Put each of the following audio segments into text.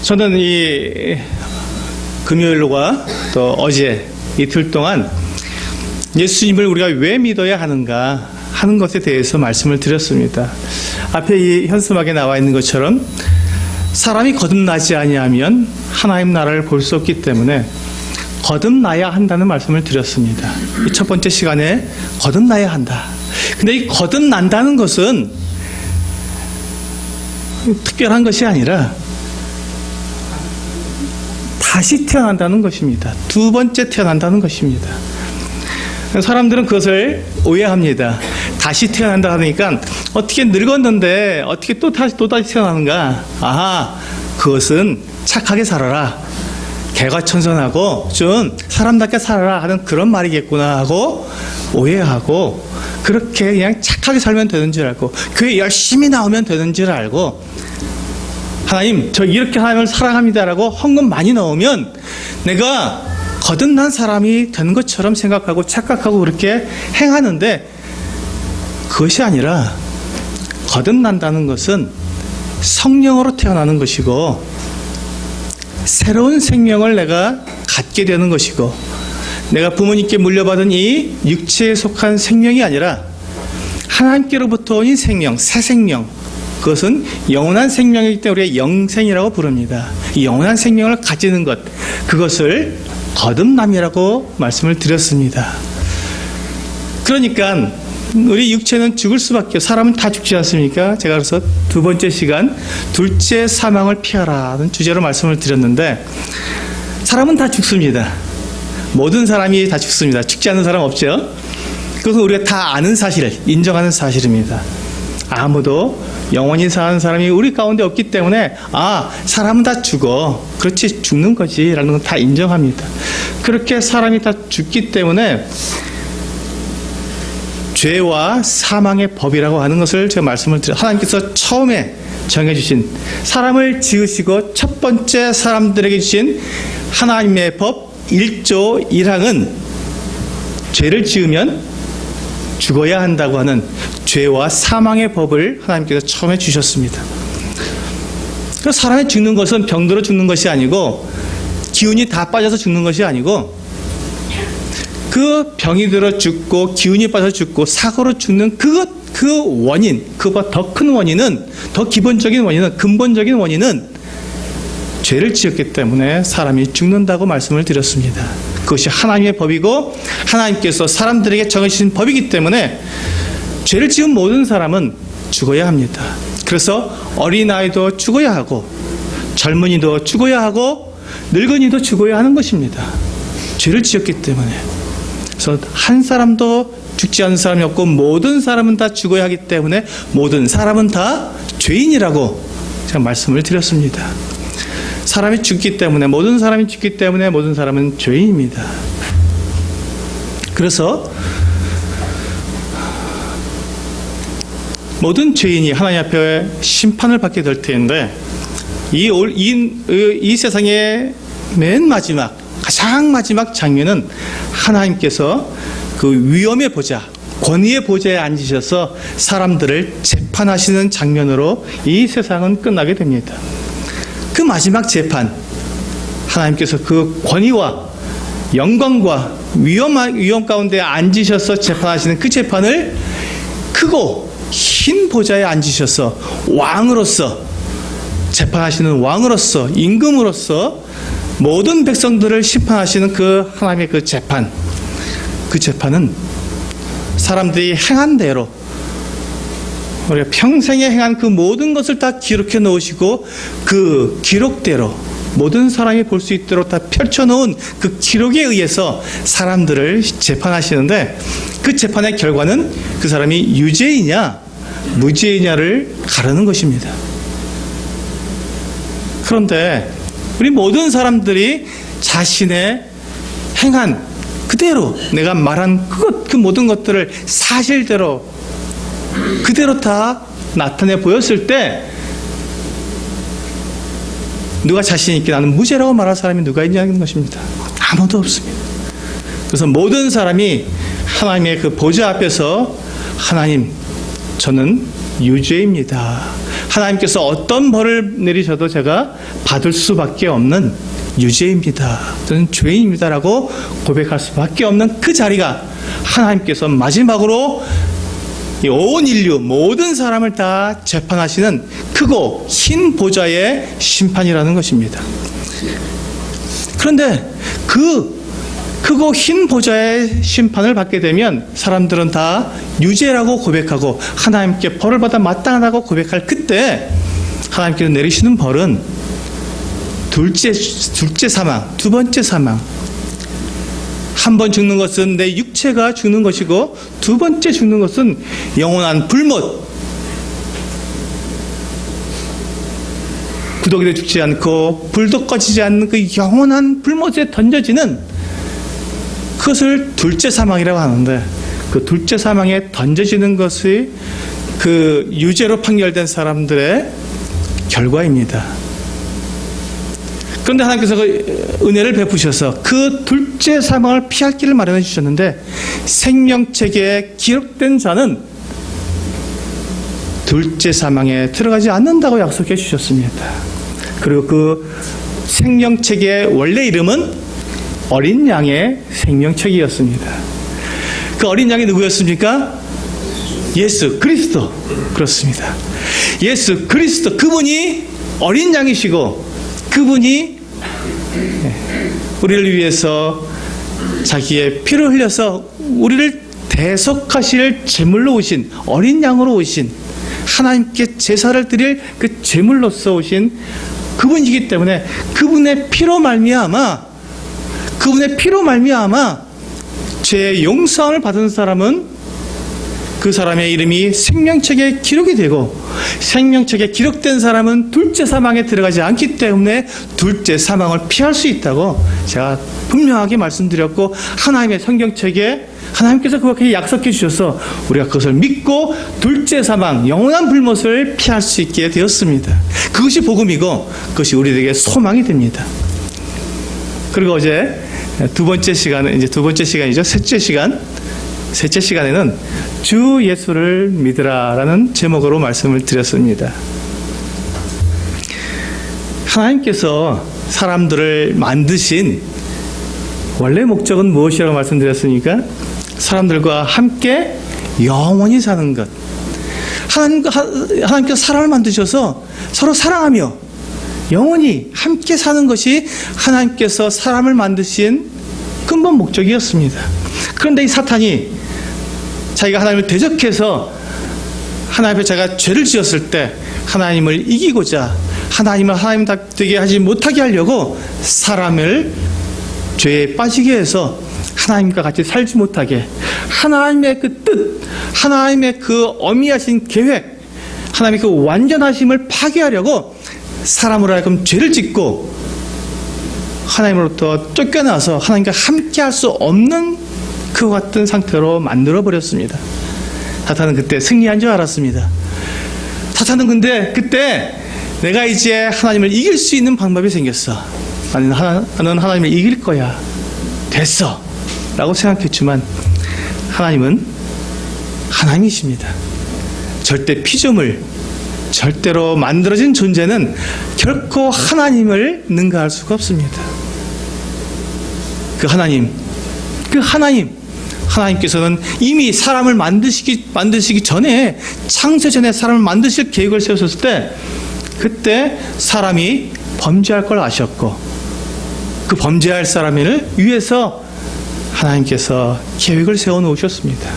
저는 이 금요일과 또 어제 이틀 동안 예수님을 우리가 왜 믿어야 하는가 하는 것에 대해서 말씀을 드렸습니다. 앞에 이 현수막에 나와 있는 것처럼 사람이 거듭나지 아니하면 하나님 나라를 볼 수 없기 때문에 거듭나야 한다는 말씀을 드렸습니다. 이 첫 번째 시간에 거듭나야 한다. 근데 이 거듭난다는 것은 특별한 것이 아니라 다시 태어난다는 것입니다. 두 번째 태어난다는 것입니다. 사람들은 그것을 오해합니다. 다시 태어난다 하니까 어떻게 늙었는데 어떻게 또 다시 태어나는가? 아하, 그것은 착하게 살아라. 개과천선하고 좀 사람답게 살아라 하는 그런 말이겠구나 하고 오해하고 그렇게 그냥 착하게 살면 되는 줄 알고 교회 열심히 나오면 되는 줄 알고 하나님 저 이렇게 하나님을 사랑합니다라고 헌금 많이 넣으면 내가 거듭난 사람이 된 것처럼 생각하고 착각하고 그렇게 행하는데 그것이 아니라 거듭난다는 것은 성령으로 태어나는 것이고 새로운 생명을 내가 갖게 되는 것이고 내가 부모님께 물려받은 이 육체에 속한 생명이 아니라 하나님께로부터 온 이 생명, 새 생명, 그것은 영원한 생명이기 때문에 우리가 영생이라고 부릅니다. 이 영원한 생명을 가지는 것, 그것을 거듭남이라고 말씀을 드렸습니다. 그러니까 우리 육체는 죽을 수밖에, 사람은 다 죽지 않습니까? 제가 그래서 두 번째 시간 둘째 사망을 피하라는 주제로 말씀을 드렸는데 사람은 다 죽습니다. 모든 사람이 다 죽습니다. 죽지 않는 사람 없죠? 그것은 우리가 다 아는 사실, 인정하는 사실입니다. 아무도 영원히 사는 사람이 우리 가운데 없기 때문에 사람은 다 죽어. 그렇지, 죽는 거지 라는 건 다 인정합니다. 그렇게 사람이 다 죽기 때문에 죄와 사망의 법이라고 하는 것을 제가 말씀을 드려요. 하나님께서 처음에 정해주신, 사람을 지으시고 첫 번째 사람들에게 주신 하나님의 법 1조 1항은 죄를 지으면 죽어야 한다고 하는 죄와 사망의 법을 하나님께서 처음에 주셨습니다. 그래서 사람이 죽는 것은 병들어 죽는 것이 아니고 기운이 다 빠져서 죽는 것이 아니고 그 병이 들어 죽고 기운이 빠져 죽고 사고로 죽는 그 원인, 그보다 더 큰 원인은, 더 기본적인 원인은, 근본적인 원인은 죄를 지었기 때문에 사람이 죽는다고 말씀을 드렸습니다. 그것이 하나님의 법이고 하나님께서 사람들에게 정해주신 법이기 때문에 죄를 지은 모든 사람은 죽어야 합니다. 그래서 어린아이도 죽어야 하고 젊은이도 죽어야 하고 늙은이도 죽어야 하는 것입니다. 죄를 지었기 때문에. 그래서 한 사람도 죽지 않는 사람이 없고 모든 사람은 다 죽어야 하기 때문에 모든 사람은 다 죄인이라고 제가 말씀을 드렸습니다. 사람이 죽기 때문에, 모든 사람이 죽기 때문에 모든 사람은 죄인입니다. 그래서 모든 죄인이 하나님 앞에 심판을 받게 될 텐데 이 세상의 맨 마지막, 가장 마지막 장면은 하나님께서 그 위엄의 보좌, 권위의 보좌에 앉으셔서 사람들을 재판하시는 장면으로 이 세상은 끝나게 됩니다. 그 마지막 재판, 하나님께서 그 권위와 영광과 위엄 가운데 앉으셔서 재판하시는 그 재판을 크고 흰 보좌에 앉으셔서 왕으로서, 재판하시는 왕으로서, 임금으로서 모든 백성들을 심판하시는 그 하나님의 그 재판, 그 재판은 사람들이 행한 대로, 우리가 평생에 행한 그 모든 것을 다 기록해 놓으시고 그 기록대로 모든 사람이 볼 수 있도록 다 펼쳐놓은 그 기록에 의해서 사람들을 재판하시는데 그 재판의 결과는 그 사람이 유죄이냐 무죄이냐를 가르는 것입니다. 그런데 우리 모든 사람들이 자신의 행한 그대로, 내가 말한 그 모든 것들을 사실대로 그대로 다 나타내 보였을 때 누가 자신 있게 나는 무죄라고 말할 사람이 누가 있냐는 것입니다. 아무도 없습니다. 그래서 모든 사람이 하나님의 그 보좌 앞에서 하나님, 저는 유죄입니다. 하나님께서 어떤 벌을 내리셔도 제가 받을 수밖에 없는 유죄입니다. 저는 죄인입니다라고 고백할 수밖에 없는 그 자리가 하나님께서 마지막으로 온 인류 모든 사람을 다 재판하시는 크고 흰 보좌의 심판이라는 것입니다. 그런데 그 크고 흰 보좌의 심판을 받게 되면 사람들은 다 유죄라고 고백하고 하나님께 벌을 받아 마땅하다고 고백할 그때 하나님께서 내리시는 벌은 둘째 사망, 두 번째 사망. 한 번 죽는 것은 내 육체가 죽는 것이고 두 번째 죽는 것은 영원한 불못. 구더기도 죽지 않고 불도 꺼지지 않는 그 영원한 불못에 던져지는 그것을 둘째 사망이라고 하는데 그 둘째 사망에 던져지는 것이 그 유죄로 판결된 사람들의 결과입니다. 그런데 하나님께서 그 은혜를 베푸셔서 그 둘째 사망을 피할 길을 마련해 주셨는데 생명책에 기록된 자는 둘째 사망에 들어가지 않는다고 약속해 주셨습니다. 그리고 그 생명책의 원래 이름은 어린 양의 생명책이었습니다. 그 어린 양이 누구였습니까? 예수 그리스도. 그렇습니다. 예수 그리스도, 그분이 어린 양이시고 그분이 우리를 위해서 자기의 피를 흘려서 우리를 대속하실 제물로 오신, 어린 양으로 오신, 하나님께 제사를 드릴 그 제물로서 오신 그분이기 때문에 그분의 피로 말미암아 죄의 용서함을 받은 사람은 그 사람의 이름이 생명책에 기록이 되고 생명책에 기록된 사람은 둘째 사망에 들어가지 않기 때문에 둘째 사망을 피할 수 있다고 제가 분명하게 말씀드렸고 하나님의 성경책에 하나님께서 그렇게 약속해 주셔서 우리가 그것을 믿고 둘째 사망, 영원한 불못을 피할 수 있게 되었습니다. 그것이 복음이고 그것이 우리에게 소망이 됩니다. 그리고 어제 두 번째 시간이죠. 셋째 시간에는 주 예수를 믿으라라는 제목으로 말씀을 드렸습니다. 하나님께서 사람들을 만드신 원래 목적은 무엇이라고 말씀드렸습니까? 사람들과 함께 영원히 사는 것. 하나님께서 사람을 만드셔서 서로 사랑하며 영원히 함께 사는 것이 하나님께서 사람을 만드신 근본 목적이었습니다. 그런데 이 사탄이 자기가 하나님을 대적해서 하나님 앞에 자기가 죄를 지었을 때 하나님을 이기고자 하나님을 하나님답게 하지 못하게 하려고 사람을 죄에 빠지게 해서 하나님과 같이 살지 못하게 하나님의 그 뜻, 하나님의 그 어미하신 계획, 하나님의 그 완전하심을 파괴하려고 사람으로 하여금 죄를 짓고 하나님으로부터 쫓겨나서 하나님과 함께 할 수 없는 그와 같은 상태로 만들어버렸습니다. 사탄은 그때 승리한 줄 알았습니다. 사탄은 근데 그때 내가 이제 하나님을 이길 수 있는 방법이 생겼어. 나는 하나님을 이길 거야. 됐어. 라고 생각했지만 하나님은 하나님이십니다. 절대 피조물, 절대로 만들어진 존재는 결코 하나님을 능가할 수가 없습니다. 그 하나님께서는 이미 사람을 만드시기 전에, 창세 전에 사람을 만드실 계획을 세우셨을 때 그때 사람이 범죄할 걸 아셨고 그 범죄할 사람을 위해서 하나님께서 계획을 세워 놓으셨습니다.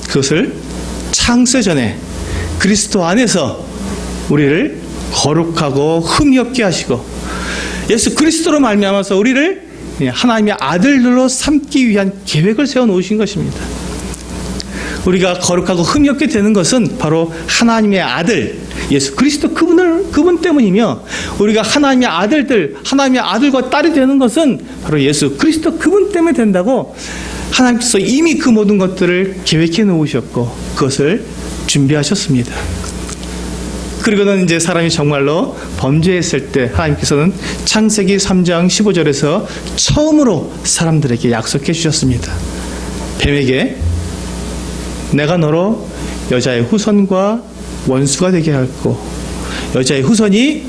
그것을 창세 전에 그리스도 안에서 우리를 거룩하고 흠이 없게 하시고 예수 그리스도로 말미암아서 우리를 하나님의 아들들로 삼기 위한 계획을 세워 놓으신 것입니다. 우리가 거룩하고 흠이 없게 되는 것은 바로 하나님의 아들 예수 그리스도 그분 때문이며 우리가 하나님의 아들들, 하나님의 아들과 딸이 되는 것은 바로 예수 그리스도 그분 때문에 된다고 하나님께서 이미 그 모든 것들을 계획해 놓으셨고 그것을 준비하셨습니다. 그리고는 이제 사람이 정말로 범죄했을 때 하나님께서는 창세기 3장 15절에서 처음으로 사람들에게 약속해 주셨습니다. 뱀에게 내가 너로 여자의 후손과 원수가 되게 하고 여자의 후손이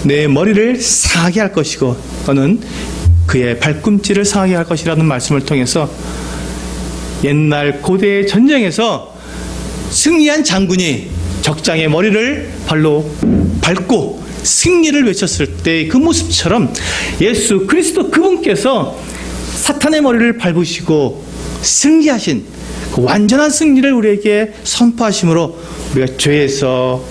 내 머리를 상하게 할 것이고 너는 그의 발꿈치를 상하게 할 것이라는 말씀을 통해서 옛날 고대의 전쟁에서 승리한 장군이 적장의 머리를 발로 밟고 승리를 외쳤을 때 그 모습처럼 예수 그리스도 그분께서 사탄의 머리를 밟으시고 승리하신 그 완전한 승리를 우리에게 선포하심으로 우리가 죄에서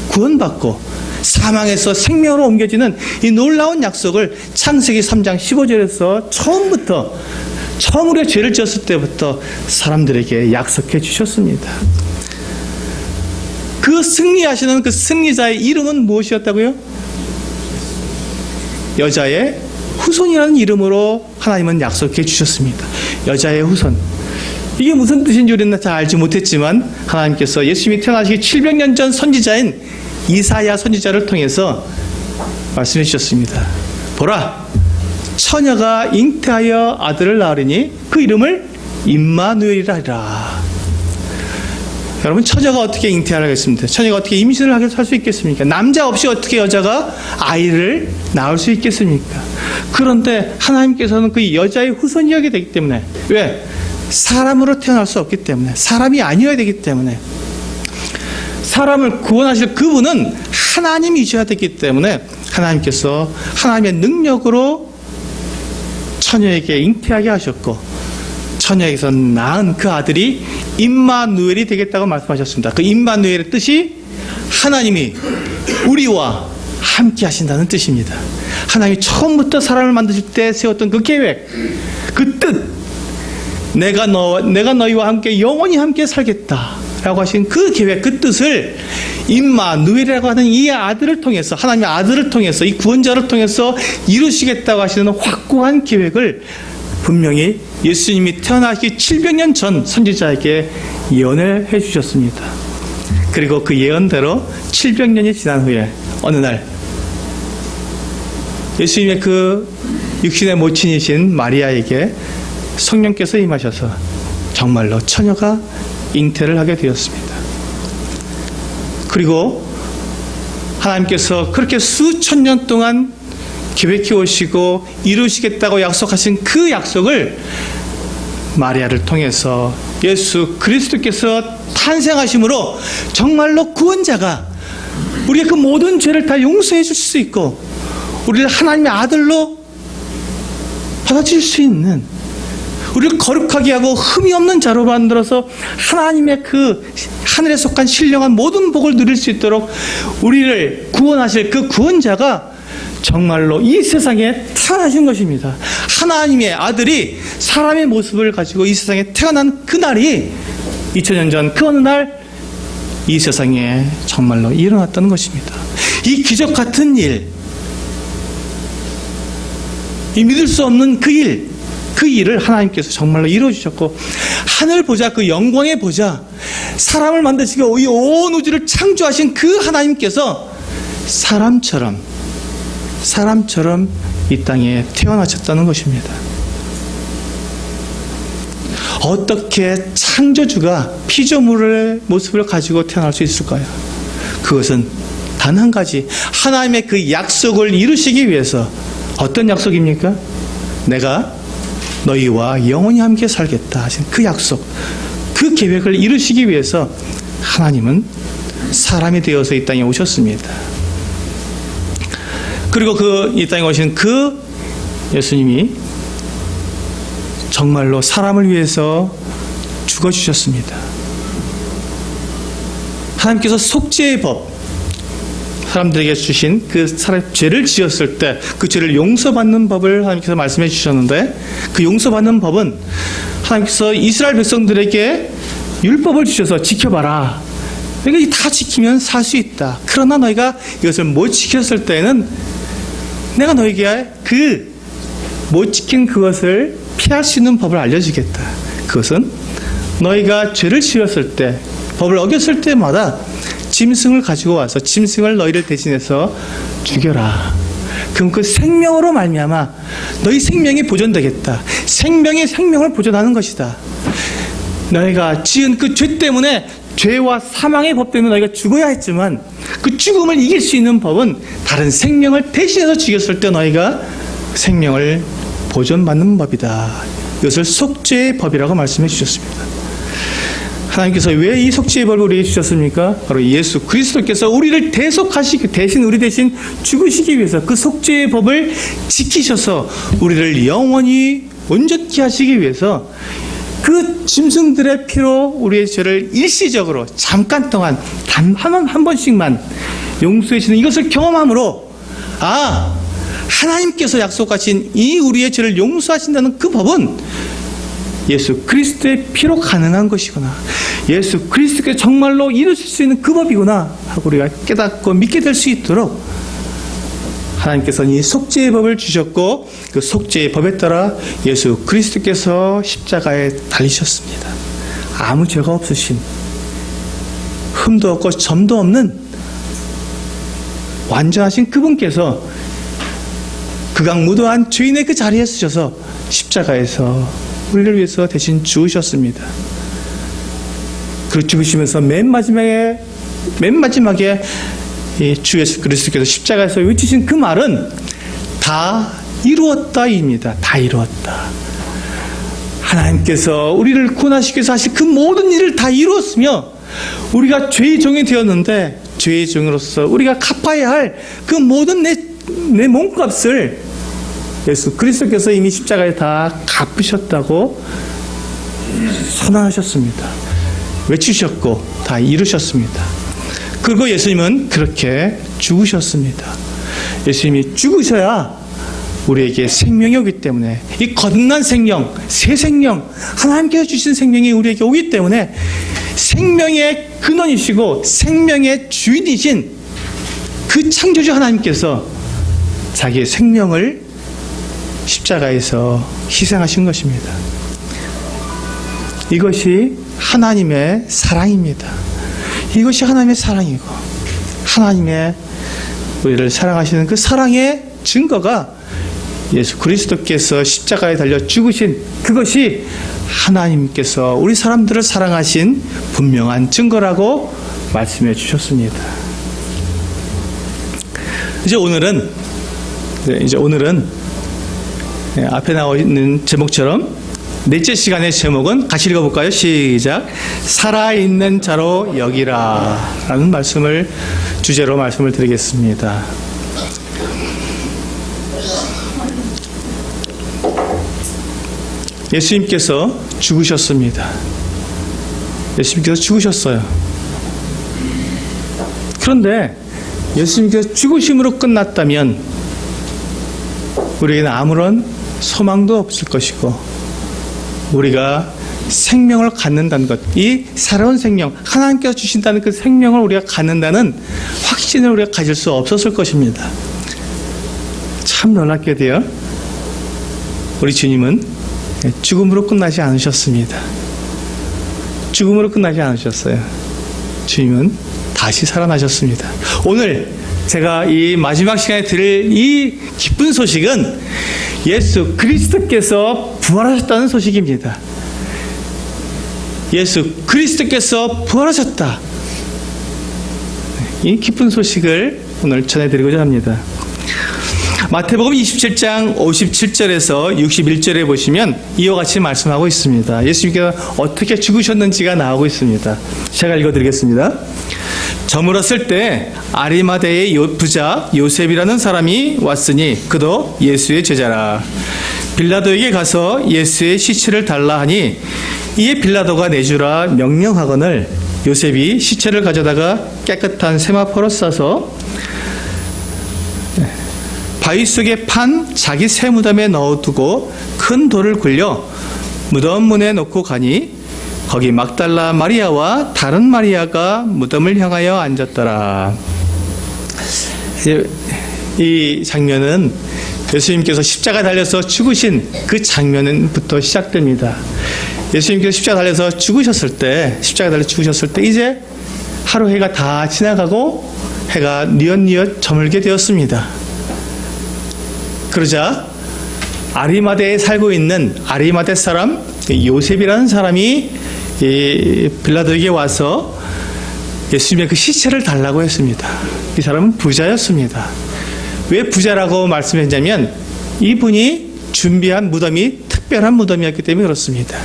구원받고 사망에서 생명으로 옮겨지는 이 놀라운 약속을 창세기 3장 15절에서 처음 우리가 죄를 지었을 때부터 사람들에게 약속해 주셨습니다. 그 승리하시는 그 승리자의 이름은 무엇이었다고요? 여자의 후손이라는 이름으로 하나님은 약속해 주셨습니다. 여자의 후손. 이게 무슨 뜻인지 우리는 잘 알지 못했지만 하나님께서 예수님이 태어나시기 700년 전 선지자인 이사야 선지자를 통해서 말씀해 주셨습니다. 보라, 처녀가 잉태하여 아들을 낳으리니 그 이름을 임마누엘이라 하리라. 여러분, 처녀가 어떻게 잉태를 하겠습니까? 처녀가 어떻게 임신을 할 수 있겠습니까? 남자 없이 어떻게 여자가 아이를 낳을 수 있겠습니까? 그런데 하나님께서는 그 여자의 후손이어야 되기 때문에, 왜? 사람으로 태어날 수 없기 때문에, 사람이 아니어야 되기 때문에, 사람을 구원하실 그분은 하나님이셔야 되기 때문에 하나님께서 하나님의 능력으로 처녀에게 잉태하게 하셨고 처녀에게서 낳은 그 아들이 임마누엘이 되겠다고 말씀하셨습니다. 그 임마누엘의 뜻이 하나님이 우리와 함께 하신다는 뜻입니다. 하나님이 처음부터 사람을 만드실 때 세웠던 그 계획, 그 뜻, 내가 너희와 함께 영원히 함께 살겠다 라고 하신 그 계획, 그 뜻을 임마누엘이라고 하는 이 아들을 통해서, 하나님의 아들을 통해서, 이 구원자를 통해서 이루시겠다고 하시는 확고한 계획을 분명히 예수님이 태어나기 700년 전 선지자에게 예언을 해주셨습니다. 그리고 그 예언대로 700년이 지난 후에 어느 날 예수님의 그 육신의 모친이신 마리아에게 성령께서 임하셔서 정말로 처녀가 잉태를 하게 되었습니다. 그리고 하나님께서 그렇게 수천 년 동안 계획해 오시고 이루시겠다고 약속하신 그 약속을 마리아를 통해서 예수 그리스도께서 탄생하심으로 정말로 구원자가 우리의 그 모든 죄를 다 용서해 줄 수 있고 우리를 하나님의 아들로 받아줄 수 있는, 우리를 거룩하게 하고 흠이 없는 자로 만들어서 하나님의 그 하늘에 속한 신령한 모든 복을 누릴 수 있도록 우리를 구원하실 그 구원자가 정말로 이 세상에 태어나신 것입니다. 하나님의 아들이 사람의 모습을 가지고 이 세상에 태어난 그날이 2000년 전 그 어느 날 이 세상에 정말로 일어났다는 것입니다. 이 기적 같은 일, 이 믿을 수 없는 그 일을 하나님께서 정말로 이루어주셨고, 하늘 보자, 그 영광의 보자, 사람을 만드시고 이 온 우주를 창조하신 그 하나님께서 사람처럼 이 땅에 태어나셨다는 것입니다. 어떻게 창조주가 피조물의 모습을 가지고 태어날 수 있을까요? 그것은 단 한 가지, 하나님의 그 약속을 이루시기 위해서. 어떤 약속입니까? 내가 너희와 영원히 함께 살겠다 하신 그 약속, 그 계획을 이루시기 위해서 하나님은 사람이 되어서 이 땅에 오셨습니다. 그리고 이 땅에 오신 그 예수님이 정말로 사람을 위해서 죽어주셨습니다. 하나님께서 속죄의 법, 사람들에게 주신 그 죄를 지었을 때 그 죄를 용서받는 법을 하나님께서 말씀해 주셨는데, 그 용서받는 법은 하나님께서 이스라엘 백성들에게 율법을 주셔서 지켜봐라. 그러니까 다 지키면 살 수 있다. 그러나 너희가 이것을 못 지켰을 때는 내가 너희에게 그 못 지킨 그것을 피할 수 있는 법을 알려주겠다. 그것은 너희가 죄를 지었을 때, 법을 어겼을 때마다 짐승을 가지고 와서 짐승을 너희를 대신해서 죽여라. 그럼 그 생명으로 말미암아 너희 생명이 보존되겠다. 생명이 생명을 보존하는 것이다. 너희가 지은 그 죄 때문에 죄와 사망의 법 때문에 너희가 죽어야 했지만 그 죽음을 이길 수 있는 법은 다른 생명을 대신해서 죽였을 때 너희가 생명을 보존받는 법이다. 이것을 속죄의 법이라고 말씀해 주셨습니다. 하나님께서 왜 이 속죄의 법을 우리에게 주셨습니까? 바로 예수 그리스도께서 우리를 대신 우리 대신 죽으시기 위해서 그 속죄의 법을 지키셔서 우리를 영원히 온전케 하시기 위해서 그 짐승들의 피로 우리의 죄를 일시적으로 잠깐 동안 단 한 번씩만 용서해 주시는 이것을 경험함으로 하나님께서 약속하신 이 우리의 죄를 용서하신다는 그 법은 예수 그리스도의 피로 가능한 것이구나. 예수 그리스도께서 정말로 이루실 수 있는 그 법이구나 하고 우리가 깨닫고 믿게 될 수 있도록 하나님께서는 이 속죄의 법을 주셨고 그 속죄의 법에 따라 예수 그리스도께서 십자가에 달리셨습니다. 아무 죄가 없으신 흠도 없고 점도 없는 완전하신 그분께서 극악무도한 죄인의 그 자리에 쓰셔서 십자가에서 우리를 위해서 대신 죽으셨습니다. 그 죽으시면서 맨 마지막에 이 주 예수 그리스도께서 십자가에서 외치신 그 말은 다 이루었다입니다. 다 이루었다. 하나님께서 우리를 구원하시기 위해서 하실 그 모든 일을 다 이루었으며 우리가 죄의 종이 되었는데 죄의 종으로서 우리가 갚아야 할 그 모든 내 몸값을 예수 그리스도께서 이미 십자가에 다 갚으셨다고 선언하셨습니다. 외치셨고 다 이루셨습니다. 그리고 예수님은 그렇게 죽으셨습니다. 예수님이 죽으셔야 우리에게 생명이 오기 때문에 이 거듭난 생명, 새 생명, 하나님께서 주신 생명이 우리에게 오기 때문에 생명의 근원이시고 생명의 주인이신 그 창조주 하나님께서 자기의 생명을 십자가에서 희생하신 것입니다. 이것이 하나님의 사랑입니다. 이것이 하나님의 사랑이고 하나님의 우리를 사랑하시는 그 사랑의 증거가 예수 그리스도께서 십자가에 달려 죽으신 그것이 하나님께서 우리 사람들을 사랑하신 분명한 증거라고 말씀해 주셨습니다. 이제 오늘은 앞에 나와 있는 제목처럼 넷째 시간의 제목은 같이 읽어볼까요? 시작. 살아있는 자로 여기라 라는 주제로 말씀을 드리겠습니다. 예수님께서 죽으셨습니다. 예수님께서 죽으셨어요. 그런데 예수님께서 죽으심으로 끝났다면 우리에게는 아무런 소망도 없을 것이고 우리가 생명을 갖는다는 것, 이 살아온 생명, 하나님께서 주신다는 그 생명을 우리가 갖는다는 확신을 우리가 가질 수 없었을 것입니다. 참 놀랍게도요, 우리 주님은 죽음으로 끝나지 않으셨습니다. 죽음으로 끝나지 않으셨어요. 주님은 다시 살아나셨습니다. 오늘 제가 이 마지막 시간에 들을 이 기쁜 소식은 예수 그리스도께서 부활하셨다는 소식입니다. 예수 그리스도께서 부활하셨다. 이 기쁜 소식을 오늘 전해드리고자 합니다. 마태복음 27장 57절에서 61절에 보시면 이와 같이 말씀하고 있습니다. 예수님께서 어떻게 죽으셨는지가 나오고 있습니다. 제가 읽어드리겠습니다. 저물었을 때 아리마대의 부자 요셉이라는 사람이 왔으니 그도 예수의 제자라. 빌라도에게 가서 예수의 시체를 달라 하니 이에 빌라도가 내주라 명령하거늘 요셉이 시체를 가져다가 깨끗한 세마포로 싸서 바위 속에 판 자기 새 무덤에 넣어두고 큰 돌을 굴려 무덤 문에 놓고 가니 거기 막달라 마리아와 다른 마리아가 무덤을 향하여 앉았더라. 이 장면은 예수님께서 십자가에 달려서 죽으신 그 장면부터 시작됩니다. 예수님께서 십자가에 달려서 죽으셨을 때 이제 하루 해가 다 지나가고 해가 뉘엿뉘엿 저물게 되었습니다. 그러자 아리마대에 살고 있는 아리마대 사람 요셉이라는 사람이 빌라도에게 와서 예수님의 그 시체를 달라고 했습니다. 이 사람은 부자였습니다. 왜 부자라고 말씀했냐면 이분이 준비한 무덤이 특별한 무덤이었기 때문에 그렇습니다.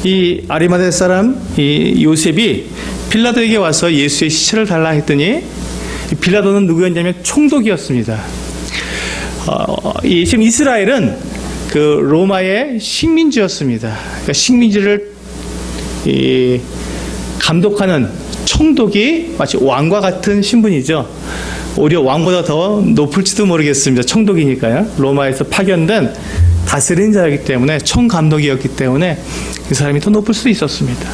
이 아리마대 사람 이 요셉이 빌라도에게 와서 예수의 시체를 달라 했더니 빌라도는 누구였냐면 총독이었습니다. 지금 이스라엘은 그 로마의 식민지였습니다. 그러니까 식민지를 감독하는 총독이 마치 왕과 같은 신분이죠. 오히려 왕보다 더 높을지도 모르겠습니다. 총독이니까요. 로마에서 파견된 다스리는 자이기 때문에 총감독이었기 때문에 그 사람이 더 높을 수도 있었습니다.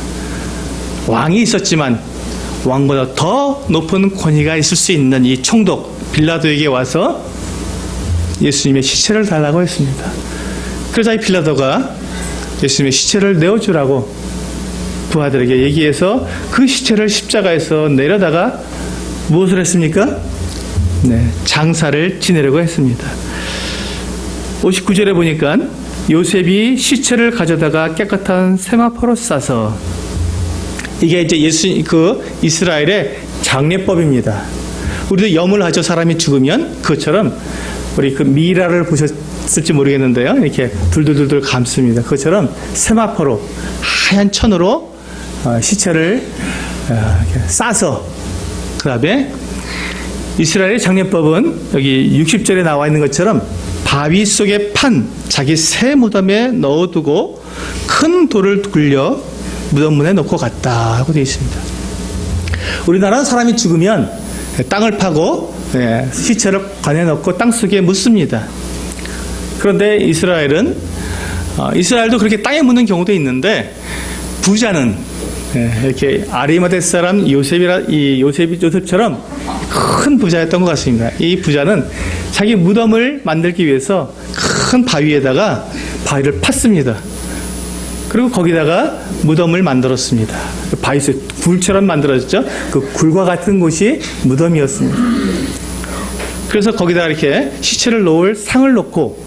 왕이 있었지만 왕보다 더 높은 권위가 있을 수 있는 이 총독 빌라도에게 와서 예수님의 시체를 달라고 했습니다. 그러자 이 빌라도가 예수님의 시체를 내어주라고 부하들에게 얘기해서 그 시체를 십자가에서 내려다가 무엇을 했습니까? 네, 장사를 지내려고 했습니다. 59절에 보니까 요셉이 시체를 가져다가 깨끗한 세마포로 싸서 이게 이제 이스라엘의 장례법입니다. 우리도 염을 하죠. 사람이 죽으면 그것처럼 우리 그 미라를 보셨을지 모르겠는데요. 이렇게 둘둘둘둘 감습니다. 그것처럼 세마포로 하얀 천으로 시체를 이렇게 싸서 그 다음에 이스라엘의 장례법은 여기 60절에 나와 있는 것처럼 바위 속에 판 자기 새 무덤에 넣어두고 큰 돌을 굴려 무덤문에 놓고 갔다 하고 되어 있습니다. 우리나라는 사람이 죽으면 땅을 파고 시체를 관에 넣고 땅속에 묻습니다. 그런데 이스라엘도 그렇게 땅에 묻는 경우도 있는데 부자는 이렇게 아리마대 사람 요셉처럼 큰 부자였던 것 같습니다. 이 부자는 자기 무덤을 만들기 위해서 큰 바위에다가 바위를 팠습니다. 그리고 거기다가 무덤을 만들었습니다. 바위 속 굴처럼 만들어졌죠. 그 굴과 같은 곳이 무덤이었습니다. 그래서 거기다가 이렇게 시체를 놓을 상을 놓고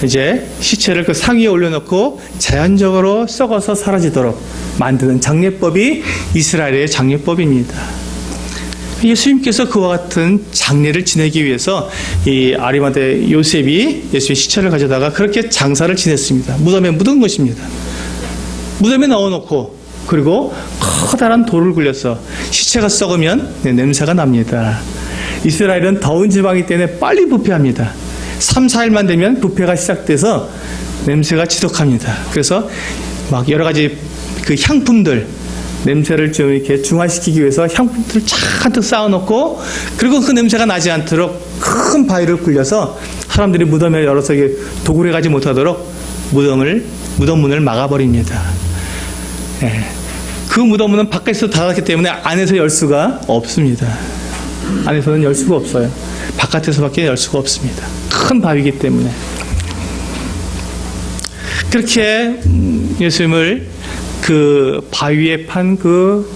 이제 시체를 그 상 위에 올려놓고 자연적으로 썩어서 사라지도록 만드는 장례법이 이스라엘의 장례법입니다. 예수님께서 그와 같은 장례를 지내기 위해서 이 아리마대 요셉이 예수의 시체를 가져다가 그렇게 장사를 지냈습니다. 무덤에 묻은 것입니다. 무덤에 넣어놓고 그리고 커다란 돌을 굴려서 시체가 썩으면 냄새가 납니다. 이스라엘은 더운 지방이기 때문에 빨리 부패합니다. 3, 4일만 되면 부패가 시작돼서 냄새가 지독합니다. 그래서 막 여러 가지 그 향품들 냄새를 좀 이렇게 중화시키기 위해서 향품들을 잔뜩 쌓아놓고 그리고 그 냄새가 나지 않도록 큰 바위를 굴려서 사람들이 무덤에 열어서 도굴해 가지 못하도록 무덤문을 막아버립니다. 그 무덤문은 밖에서 닫았기 때문에 안에서 열 수가 없습니다. 안에서는 열 수가 없어요. 바깥에서밖에 열 수가 없습니다. 큰 바위이기 때문에. 그렇게 예수님을 그 바위에 판 그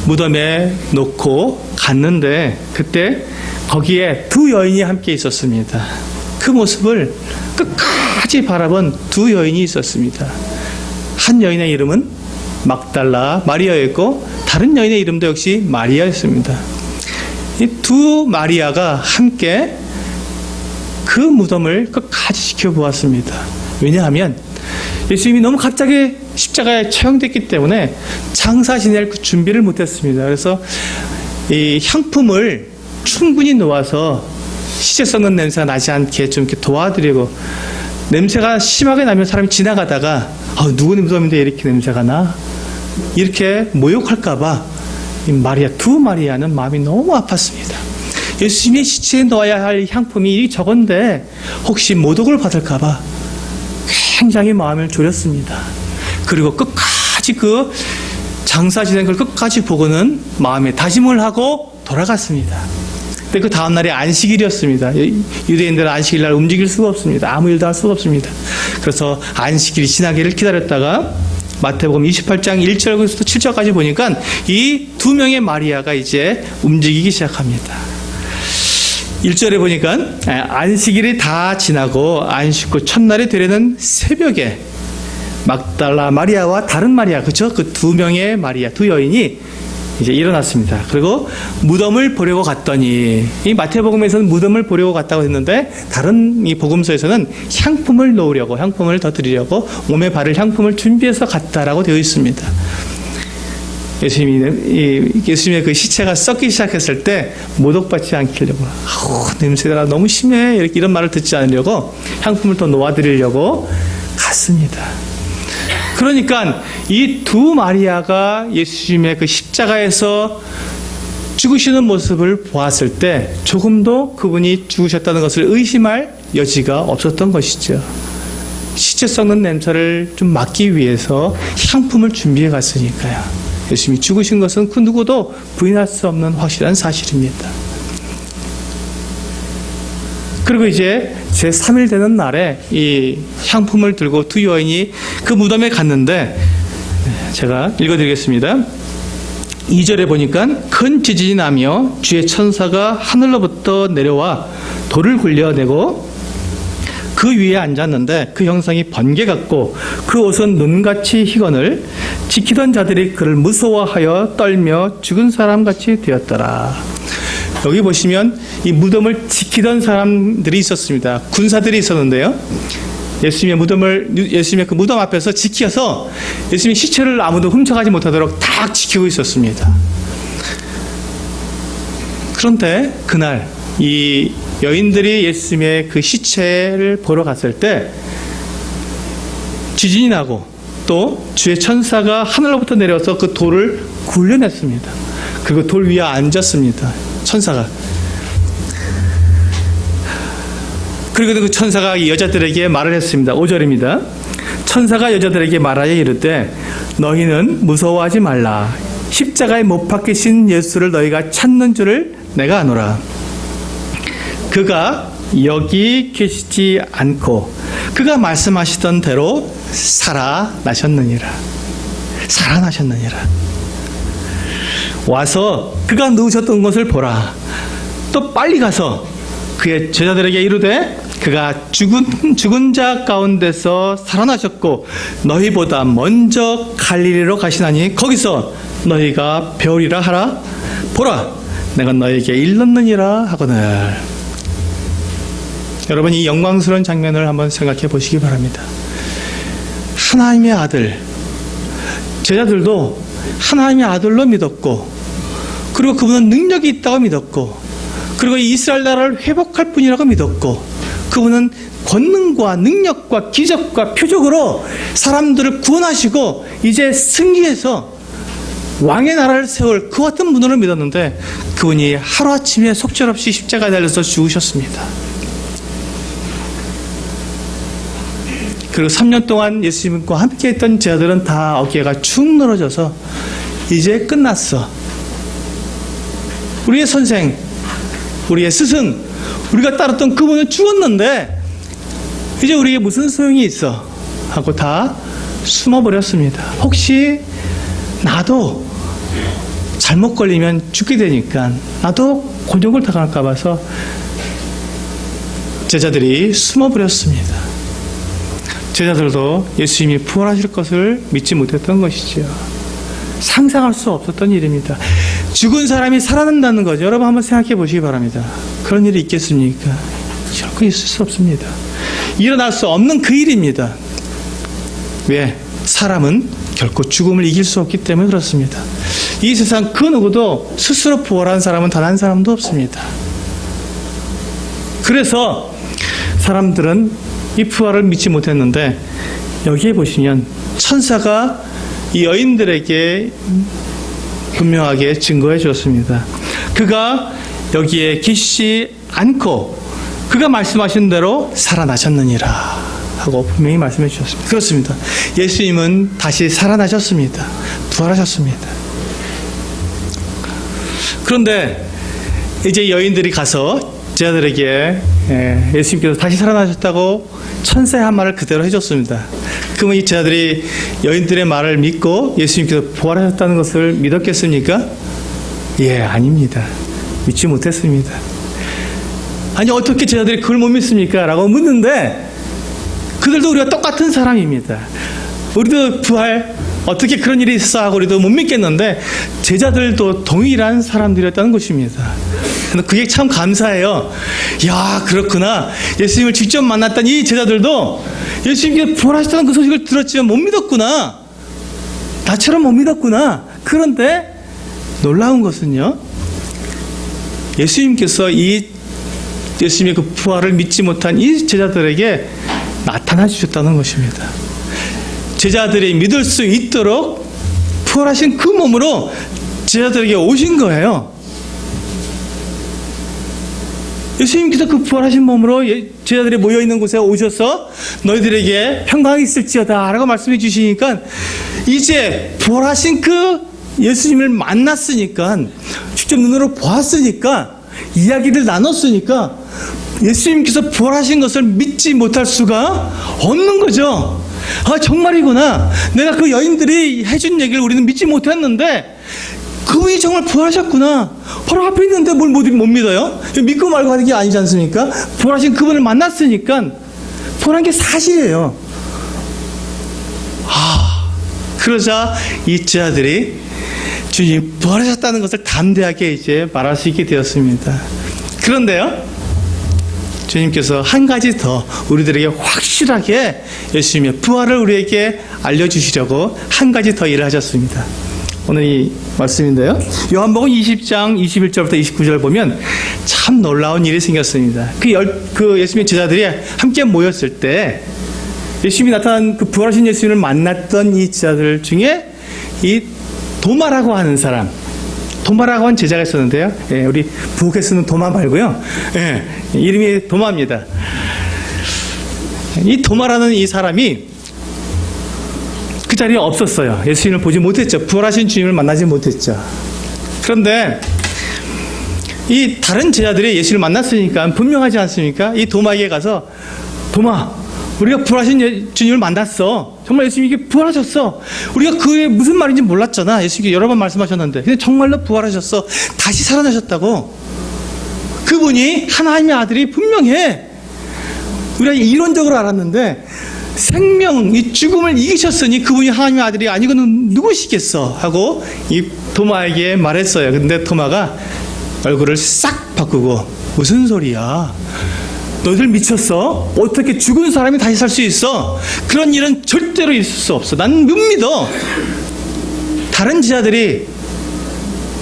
무덤에 놓고 갔는데 그때 거기에 두 여인이 함께 있었습니다. 그 모습을 끝까지 바라본 두 여인이 있었습니다. 한 여인의 이름은 막달라 마리아였고 다른 여인의 이름도 역시 마리아였습니다. 이 두 마리아가 함께 그 무덤을 끝까지 지켜보았습니다. 왜냐하면 예수님이 너무 갑자기 십자가에 처형됐기 때문에 장사 지낼 그 준비를 못했습니다. 그래서 이 향품을 충분히 놓아서 시체 썩는 냄새가 나지 않게 좀 이렇게 도와드리고 냄새가 심하게 나면 사람이 지나가다가 누구 무덤인데 이렇게 냄새가 나? 이렇게 모욕할까봐 두 마리아는 마음이 너무 아팠습니다. 예수님의 시체에 넣어야 할 향품이 적은데 혹시 모독을 받을까봐 굉장히 마음을 졸였습니다. 그리고 끝까지 그 장사 지낸 걸 끝까지 보고는 마음에 다짐을 하고 돌아갔습니다. 근데 그 다음날이 안식일이었습니다. 유대인들은 안식일날 움직일 수가 없습니다. 아무 일도 할 수가 없습니다. 그래서 안식일이 지나기를 기다렸다가 마태복음 28장 1절부터 7절까지 보니까 이 두 명의 마리아가 이제 움직이기 시작합니다. 1절에 보니까 안식일이 다 지나고 안식 후 첫날이 되려는 새벽에 막달라 마리아와 다른 마리아, 그렇죠? 그 두 명의 마리아, 두 여인이 이제 일어났습니다. 그리고 무덤을 보려고 갔더니, 이 마태복음에서는 무덤을 보려고 갔다고 했는데 다른 이 복음서에서는 향품을 놓으려고, 향품을 더 드리려고 몸에 바를 향품을 준비해서 갔다라고 되어 있습니다. 예수님의 그 시체가 썩기 시작했을 때 모독받지 않기려고, 냄새가 너무 심해, 이런 말을 듣지 않으려고 향품을 더 놓아드리려고 갔습니다. 그러니까 이 두 마리아가 예수님의 그 십자가에서 죽으시는 모습을 보았을 때 조금도 그분이 죽으셨다는 것을 의심할 여지가 없었던 것이죠. 시체 썩는 냄새를 좀 막기 위해서 향품을 준비해 갔으니까요. 예수님이 죽으신 것은 그 누구도 부인할 수 없는 확실한 사실입니다. 그리고 이제 제3일 되는 날에 이 향품을 들고 두 여인이 그 무덤에 갔는데, 제가 읽어드리겠습니다. 2절에 보니까 큰 지진이 나며 주의 천사가 하늘로부터 내려와 돌을 굴려내고 그 위에 앉았는데 그 형상이 번개 같고 그 옷은 눈같이 희건을 지키던 자들이 그를 무서워하여 떨며 죽은 사람같이 되었더라. 여기 보시면 이 무덤을 지키던 사람들이 있었습니다. 군사들이 있었는데요. 예수님의 그 무덤 앞에서 지켜서 예수님의 시체를 아무도 훔쳐가지 못하도록 딱 지키고 있었습니다. 그런데 그날 이 여인들이 예수님의 그 시체를 보러 갔을 때 지진이 나고 또 주의 천사가 하늘로부터 내려와서 그 돌을 굴려냈습니다. 그리고 돌 위에 앉았습니다. 천사가. 그리고 그 천사가 이 여자들에게 말을 했습니다. 5절입니다. 천사가 여자들에게 말하여 이르되 너희는 무서워하지 말라. 십자가에 못 박히신 예수를 너희가 찾는 줄을 내가 아노라. 그가 여기 계시지 않고 그가 말씀하시던 대로 살아나셨느니라. 살아나셨느니라. 와서 그가 누우셨던 것을 보라. 또 빨리 가서 그의 제자들에게 이르되 그가 죽은 자 가운데서 살아나셨고 너희보다 먼저 갈릴리로 가시나니 거기서 너희가 배우리라 하라. 보라, 내가 너희에게 일렀느니라 하거늘. 여러분, 이 영광스러운 장면을 한번 생각해 보시기 바랍니다. 하나님의 아들, 제자들도 하나님의 아들로 믿었고, 그리고 그분은 능력이 있다고 믿었고, 그리고 이스라엘 나라를 회복할 분이라고 믿었고, 그분은 권능과 능력과 기적과 표적으로 사람들을 구원하시고 이제 승리해서 왕의 나라를 세울 그 어떤 분으로 믿었는데 그분이 하루아침에 속절없이 십자가에 달려서 죽으셨습니다. 그리고 3년 동안 예수님과 함께 했던 제자들은 다 어깨가 축 늘어져서 이제 끝났어. 우리의 선생, 우리의 스승, 우리가 따랐던 그분은 죽었는데 이제 우리에게 무슨 소용이 있어? 하고 다 숨어버렸습니다. 혹시 나도 잘못 걸리면 죽게 되니까 나도 곤욕을 당할까 봐서 제자들이 숨어버렸습니다. 제자들도 예수님이 부활하실 것을 믿지 못했던 것이지요. 상상할 수 없었던 일입니다. 죽은 사람이 살아난다는 거죠. 여러분 한번 생각해 보시기 바랍니다. 그런 일이 있겠습니까? 결코 있을 수 없습니다. 일어날 수 없는 그 일입니다. 왜? 사람은 결코 죽음을 이길 수 없기 때문에 그렇습니다. 이 세상 그 누구도 스스로 부활한 사람은 단 한 사람도 없습니다. 그래서 사람들은 이 부활을 믿지 못했는데 여기에 보시면 천사가 이 여인들에게 분명하게 증거해 주었습니다. 그가 여기에 계시지 않고 그가 말씀하신 대로 살아나셨느니라 하고 분명히 말씀해 주셨습니다. 그렇습니다. 예수님은 다시 살아나셨습니다. 부활하셨습니다. 그런데 이제 여인들이 가서 제자들에게 예수님께서 다시 살아나셨다고 천사의 한 말을 그대로 해줬습니다. 그러면 이 제자들이 여인들의 말을 믿고 예수님께서 부활하셨다는 것을 믿었겠습니까? 예, 아닙니다. 믿지 못했습니다. 아니, 어떻게 제자들이 그걸 못 믿습니까? 라고 묻는데 그들도 우리가 똑같은 사람입니다. 우리도 부활 어떻게 그런 일이 있어 하고 우리도 못 믿겠는데 제자들도 동일한 사람들이었다는 것입니다. 그게 참 감사해요. 야, 그렇구나. 예수님을 직접 만났던 이 제자들도 예수님께 부활하셨다는 그 소식을 들었지만 못 믿었구나. 나처럼 못 믿었구나. 그런데 놀라운 것은요, 예수님께서 이 예수님의 그 부활을 믿지 못한 이 제자들에게 나타나 주셨다는 것입니다. 제자들이 믿을 수 있도록 부활하신 그 몸으로 제자들에게 오신 거예요. 예수님께서 그 부활하신 몸으로 제자들이 모여있는 곳에 오셔서 너희들에게 평강이 있을지어다 라고 말씀해 주시니까 이제 부활하신 그 예수님을 만났으니까, 직접 눈으로 보았으니까, 이야기를 나눴으니까 예수님께서 부활하신 것을 믿지 못할 수가 없는 거죠. 아, 정말이구나. 내가 그 여인들이 해준 얘기를 우리는 믿지 못했는데 그분이 정말 부활하셨구나. 바로 앞에 있는데 뭘 못 믿어요? 믿고 말고 하는 게 아니지 않습니까? 부활하신 그분을 만났으니까 부활한 게 사실이에요. 그러자 이 제자들이 주님 부활하셨다는 것을 담대하게 이제 말할 수 있게 되었습니다. 그런데요, 주님께서 한 가지 더 우리들에게 확실하게 예수님의 부활을 우리에게 알려주시려고 한 가지 더 일을 하셨습니다. 오늘 이 말씀인데요, 요한복음 20장 21절부터 29절 보면 참 놀라운 일이 생겼습니다. 그 예수님의 제자들이 함께 모였을 때 예수님이 나타난 그 부활하신 예수님을 만났던 이 제자들 중에 이 도마라고 하는 사람, 도마라고 하는 제자가 있었는데요. 예, 우리 부엌에 쓰는 도마 말고요. 예, 이름이 도마입니다. 이 도마라는 이 사람이 그 자리에 없었어요. 예수님을 보지 못했죠. 부활하신 주님을 만나지 못했죠. 그런데 이 다른 제자들이 예수를 만났으니까 분명하지 않습니까? 이 도마에게 가서, 도마, 우리가 부활하신 주님을 만났어. 정말 예수님이 부활하셨어. 우리가 그게 무슨 말인지 몰랐잖아. 예수님이 여러 번 말씀하셨는데, 근데 정말로 부활하셨어. 다시 살아나셨다고. 그분이 하나님의 아들이 분명해. 우리가 이론적으로 알았는데 생명, 이 죽음을 이기셨으니 그분이 하나님의 아들이 아니고는 누구시겠어 하고 이 도마에게 말했어요. 근데 도마가 얼굴을 싹 바꾸고, 무슨 소리야? 너희들 미쳤어? 어떻게 죽은 사람이 다시 살 수 있어? 그런 일은 절대로 있을 수 없어. 난 못 믿어. 다른 제자들이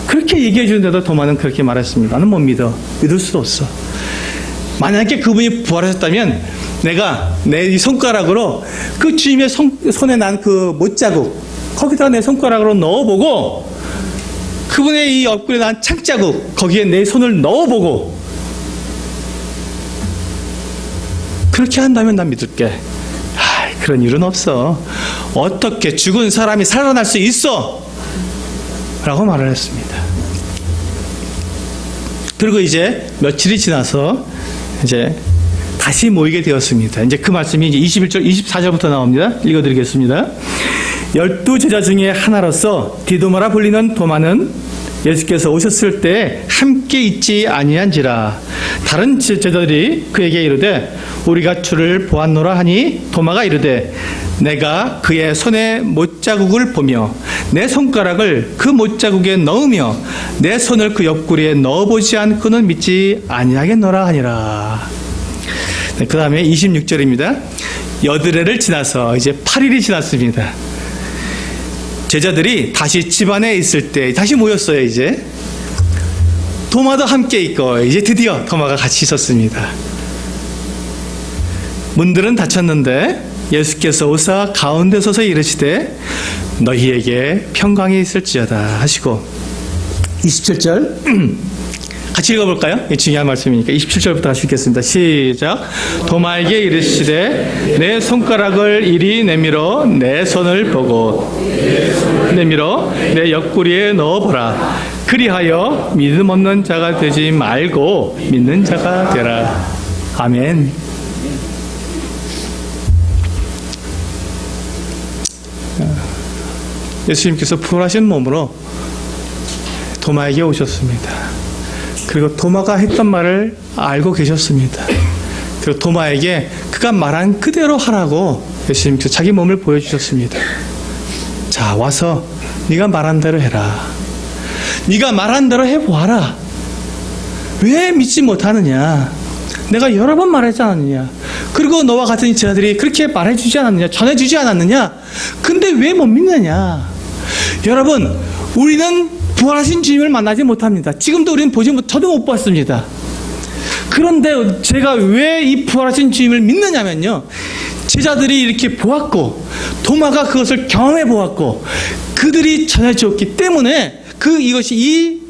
그렇게 얘기해 주는데도 도마는 그렇게 말했습니다. 나는 못 믿어. 믿을 수도 없어. 만약에 그분이 부활하셨다면 내가 내 이 손가락으로 그 주님의 손에 난 그 못자국, 거기다가 내 손가락으로 넣어보고, 그분의 이 옆구리에 난 창자국, 거기에 내 손을 넣어보고, 그렇게 한다면 난 믿을게. 그런 일은 없어. 어떻게 죽은 사람이 살아날 수 있어? 라고 말을 했습니다. 그리고 이제 며칠이 지나서 이제 다시 모이게 되었습니다. 이제 그 말씀이 이제 21절, 24절부터 나옵니다. 읽어드리겠습니다. 12제자 중에 하나로서 디도마라 불리는 도마는 예수께서 오셨을 때 함께 있지 아니한지라. 다른 제자들이 그에게 이르되 우리가 주를 보았노라 하니 도마가 이르되 내가 그의 손에 못자국을 보며 내 손가락을 그 못자국에 넣으며 내 손을 그 옆구리에 넣어보지 않고는 믿지 아니하겠노라 하니라. 네, 그 다음에 26절입니다. 여드레를 지나서 이제 8일이 지났습니다. 제자들이 다시 집안에 있을 때 다시 모였어요. 이제 도마도 함께 있고 이제 드디어 도마가 같이 있었습니다. 문들은 닫혔는데 예수께서 오사 가운데 서서 이르시되 너희에게 평강이 있을지어다 하시고, 27절 같이 읽어볼까요? 중요한 말씀이니까 27절부터 다시 읽겠습니다. 시작. 도마에게 이르시되 내 손가락을 이리 내밀어 내 손을 보고 내밀어 내 옆구리에 넣어보라. 그리하여 믿음 없는 자가 되지 말고 믿는 자가 되라. 아멘. 예수님께서 부활하신 몸으로 도마에게 오셨습니다. 그리고 도마가 했던 말을 알고 계셨습니다. 그리고 도마에게 그가 말한 그대로 하라고 예수님께서 자기 몸을 보여주셨습니다. 자, 와서 네가 말한 대로 해라. 네가 말한 대로 해보아라. 왜 믿지 못하느냐? 내가 여러 번 말하지 않았느냐? 그리고 너와 같은 제자들이 그렇게 말해주지 않았느냐? 전해주지 않았느냐? 근데 왜 못 믿느냐? 여러분, 우리는 부활하신 주님을 만나지 못합니다. 지금도 우리는 보지 못, 저도 못 봤습니다. 그런데 제가 왜 이 부활하신 주님을 믿느냐면요, 제자들이 이렇게 보았고 도마가 그것을 경험해 보았고 그들이 전해주었기 때문에 이것이 이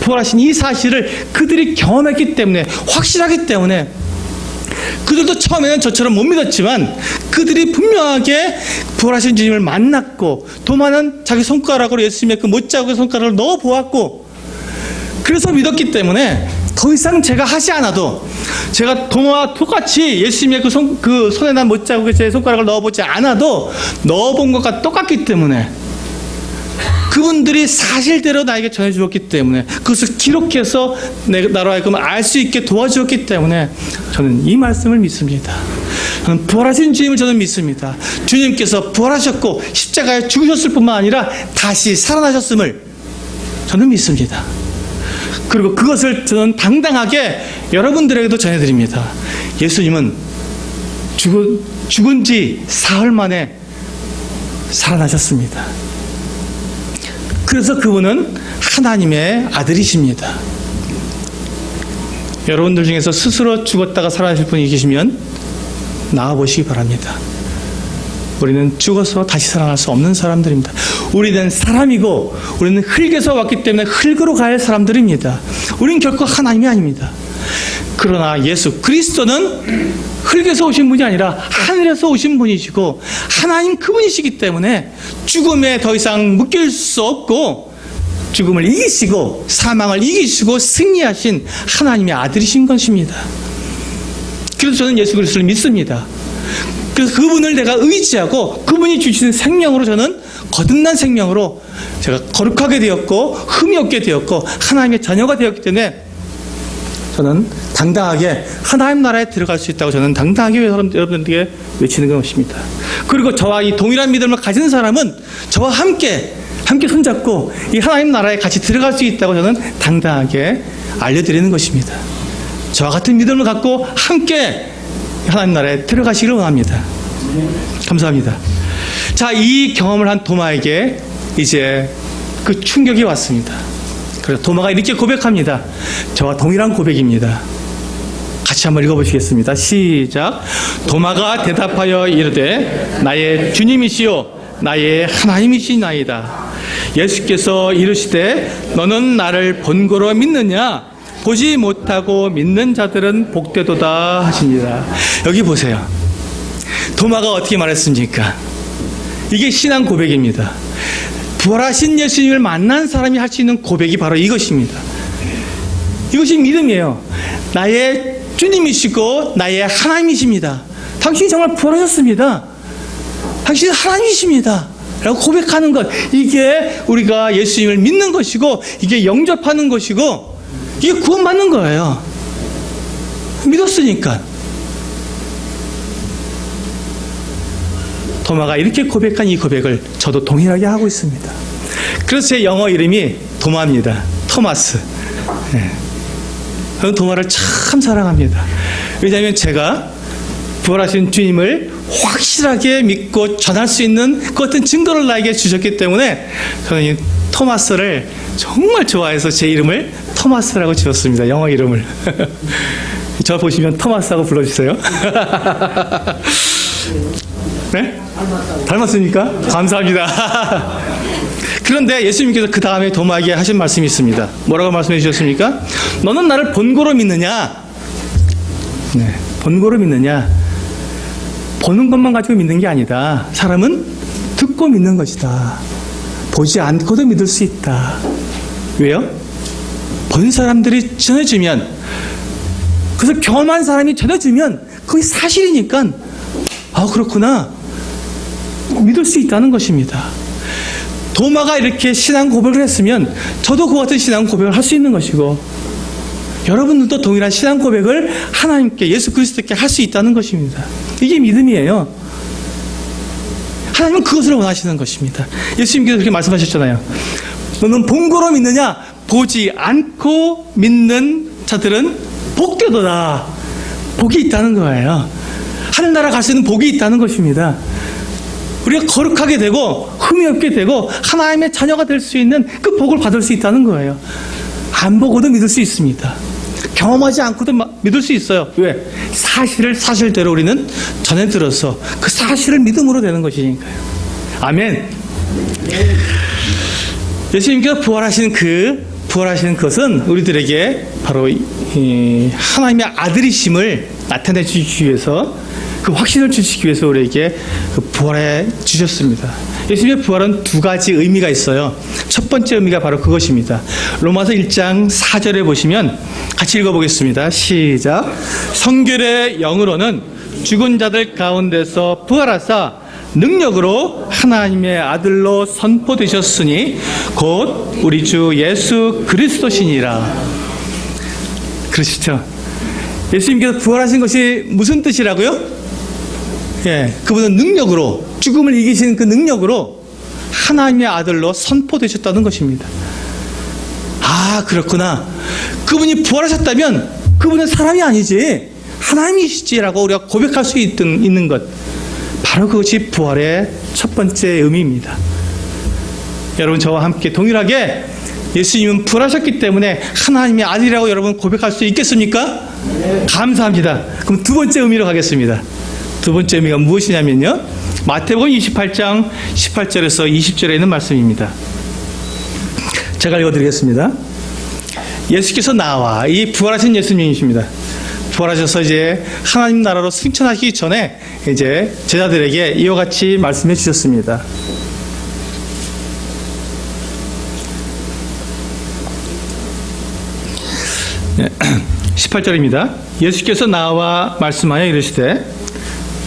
부활하신 이 사실을 그들이 경험했기 때문에, 확실하기 때문에, 그들도 처음에는 저처럼 못 믿었지만 그들이 분명하게 부활하신 주님을 만났고, 도마는 자기 손가락으로 예수님의 그 못자국의 손가락을 넣어 보았고, 그래서 믿었기 때문에 더 이상 제가 하지 않아도, 제가 도마와 똑같이 예수님의 그 손에 난 못자국에 제 손가락을 넣어보지 않아도 넣어본 것과 똑같기 때문에, 그분들이 사실대로 나에게 전해주었기 때문에, 그것을 기록해서 나로 하여금 알 수 있게 도와주었기 때문에 저는 이 말씀을 믿습니다. 저는 부활하신 주님을 저는 믿습니다. 주님께서 부활하셨고 십자가에 죽으셨을 뿐만 아니라 다시 살아나셨음을 저는 믿습니다. 그리고 그것을 저는 당당하게 여러분들에게도 전해드립니다. 예수님은 죽은 지 사흘 만에 살아나셨습니다. 그래서 그분은 하나님의 아들이십니다. 여러분들 중에서 스스로 죽었다가 살아나실 분이 계시면 나와보시기 바랍니다. 우리는 죽어서 다시 살아날 수 없는 사람들입니다. 우리는 사람이고 우리는 흙에서 왔기 때문에 흙으로 갈 사람들입니다. 우리는 결코 하나님이 아닙니다. 그러나 예수 그리스도는 흙에서 오신 분이 아니라 하늘에서 오신 분이시고 하나님 그분이시기 때문에 죽음에 더 이상 묶일 수 없고, 죽음을 이기시고 사망을 이기시고 승리하신 하나님의 아들이신 것입니다. 그래서 저는 예수 그리스도를 믿습니다. 그래서 그분을 내가 의지하고 그분이 주시는 생명으로, 저는 거듭난 생명으로 제가 거룩하게 되었고 흠이 없게 되었고 하나님의 자녀가 되었기 때문에 저는 당당하게 하나님 나라에 들어갈 수 있다고 저는 당당하게 여러분들에게 외치는 것입니다. 그리고 저와 이 동일한 믿음을 가진 사람은 저와 함께 손잡고 이 하나님 나라에 같이 들어갈 수 있다고 저는 당당하게 알려드리는 것입니다. 저와 같은 믿음을 갖고 함께 하나님 나라에 들어가시기를 원합니다. 감사합니다. 자, 이 경험을 한 도마에게 이제 그 충격이 왔습니다. 그래서 도마가 이렇게 고백합니다. 저와 동일한 고백입니다. 같이 한번 읽어보시겠습니다. 시작. 도마가 대답하여 이르되 나의 주님이시요 나의 하나님이시나이다. 예수께서 이르시되 너는 나를 본고로 믿느냐? 보지 못하고 믿는 자들은 복되도다 하시니라. 여기 보세요. 도마가 어떻게 말했습니까? 이게 신앙 고백입니다. 부활하신 예수님을 만난 사람이 할 수 있는 고백이 바로 이것입니다. 이것이 믿음이에요. 나의 주님이시고 나의 하나님이십니다. 당신이 정말 부활하셨습니다. 당신은 하나님이십니다 라고 고백하는 것, 이게 우리가 예수님을 믿는 것이고 이게 영접하는 것이고 이게 구원받는 거예요. 믿었으니까. 도마가 이렇게 고백한 이 고백을 저도 동일하게 하고 있습니다. 그래서 제 영어 이름이 도마입니다. 토마스. 네. 저는 도마를 참 사랑합니다. 왜냐하면 제가 부활하신 주님을 확실하게 믿고 전할 수 있는 그 어떤 증거를 나에게 주셨기 때문에 저는 이 토마스를 정말 좋아해서 제 이름을 토마스라고 지었습니다. 영어 이름을. 저 보시면 토마스하고 불러주세요. 네? 닮았습니까? 감사합니다. 그런데 예수님께서 그 다음에 도마에게 하신 말씀이 있습니다. 뭐라고 말씀해 주셨습니까? 너는 나를 본고로 믿느냐? 네, 본고로 믿느냐? 보는 것만 가지고 믿는 게 아니다. 사람은 듣고 믿는 것이다. 보지 않고도 믿을 수 있다. 왜요? 본 사람들이 전해주면, 그래서 경험한 사람이 전해주면 그게 사실이니까 아, 그렇구나, 믿을 수 있다는 것입니다. 도마가 이렇게 신앙 고백을 했으면 저도 그 같은 신앙 고백을 할 수 있는 것이고, 여러분들도 동일한 신앙 고백을 하나님께, 예수 그리스도께 할 수 있다는 것입니다. 이게 믿음이에요. 하나님은 그것을 원하시는 것입니다. 예수님께서 그렇게 말씀하셨잖아요. 너는 본거로 믿느냐? 보지 않고 믿는 자들은 복되도다. 복이 있다는 거예요. 하늘나라 갈 수 있는 복이 있다는 것입니다. 우리가 거룩하게 되고 흠이 없게 되고 하나님의 자녀가 될 수 있는 그 복을 받을 수 있다는 거예요. 안 보고도 믿을 수 있습니다. 경험하지 않고도 믿을 수 있어요. 왜? 사실을 사실대로 우리는 전해 들어서 그 사실을 믿음으로 되는 것이니까요. 아멘. 예수님께서 부활하시는 것은 우리들에게 바로 하나님의 아들이심을 나타내 주시기 위해서, 그 확신을 주시기 위해서 우리에게 그 부활해 주셨습니다. 예수님의 부활은 두 가지 의미가 있어요. 첫 번째 의미가 바로 그것입니다. 로마서 1장 4절에 보시면 같이 읽어보겠습니다. 시작. 성결의 영으로는 죽은 자들 가운데서 부활하사 능력으로 하나님의 아들로 선포되셨으니 곧 우리 주 예수 그리스도시니라. 그러시죠? 예수님께서 부활하신 것이 무슨 뜻이라고요? 예, 그분은 능력으로, 죽음을 이기시는 그 능력으로 하나님의 아들로 선포되셨다는 것입니다. 아, 그렇구나. 그분이 부활하셨다면 그분은 사람이 아니지 하나님이시지라고 우리가 고백할 수 있는 것, 바로 그것이 부활의 첫 번째 의미입니다. 여러분, 저와 함께 동일하게 예수님은 부활하셨기 때문에 하나님의 아들이라고 여러분 고백할 수 있겠습니까? 네. 감사합니다. 그럼 두 번째 의미로 가겠습니다. 두 번째 의미가 무엇이냐면요, 마태복음 28장 18절에서 20절에 있는 말씀입니다. 제가 읽어드리겠습니다. 예수께서 나와, 이 부활하신 예수님이십니다. 부활하셔서 이제 하나님 나라로 승천하시기 전에 이제 제자들에게 이와 같이 말씀해 주셨습니다. 18절입니다. 예수께서 나와 말씀하여 이르시되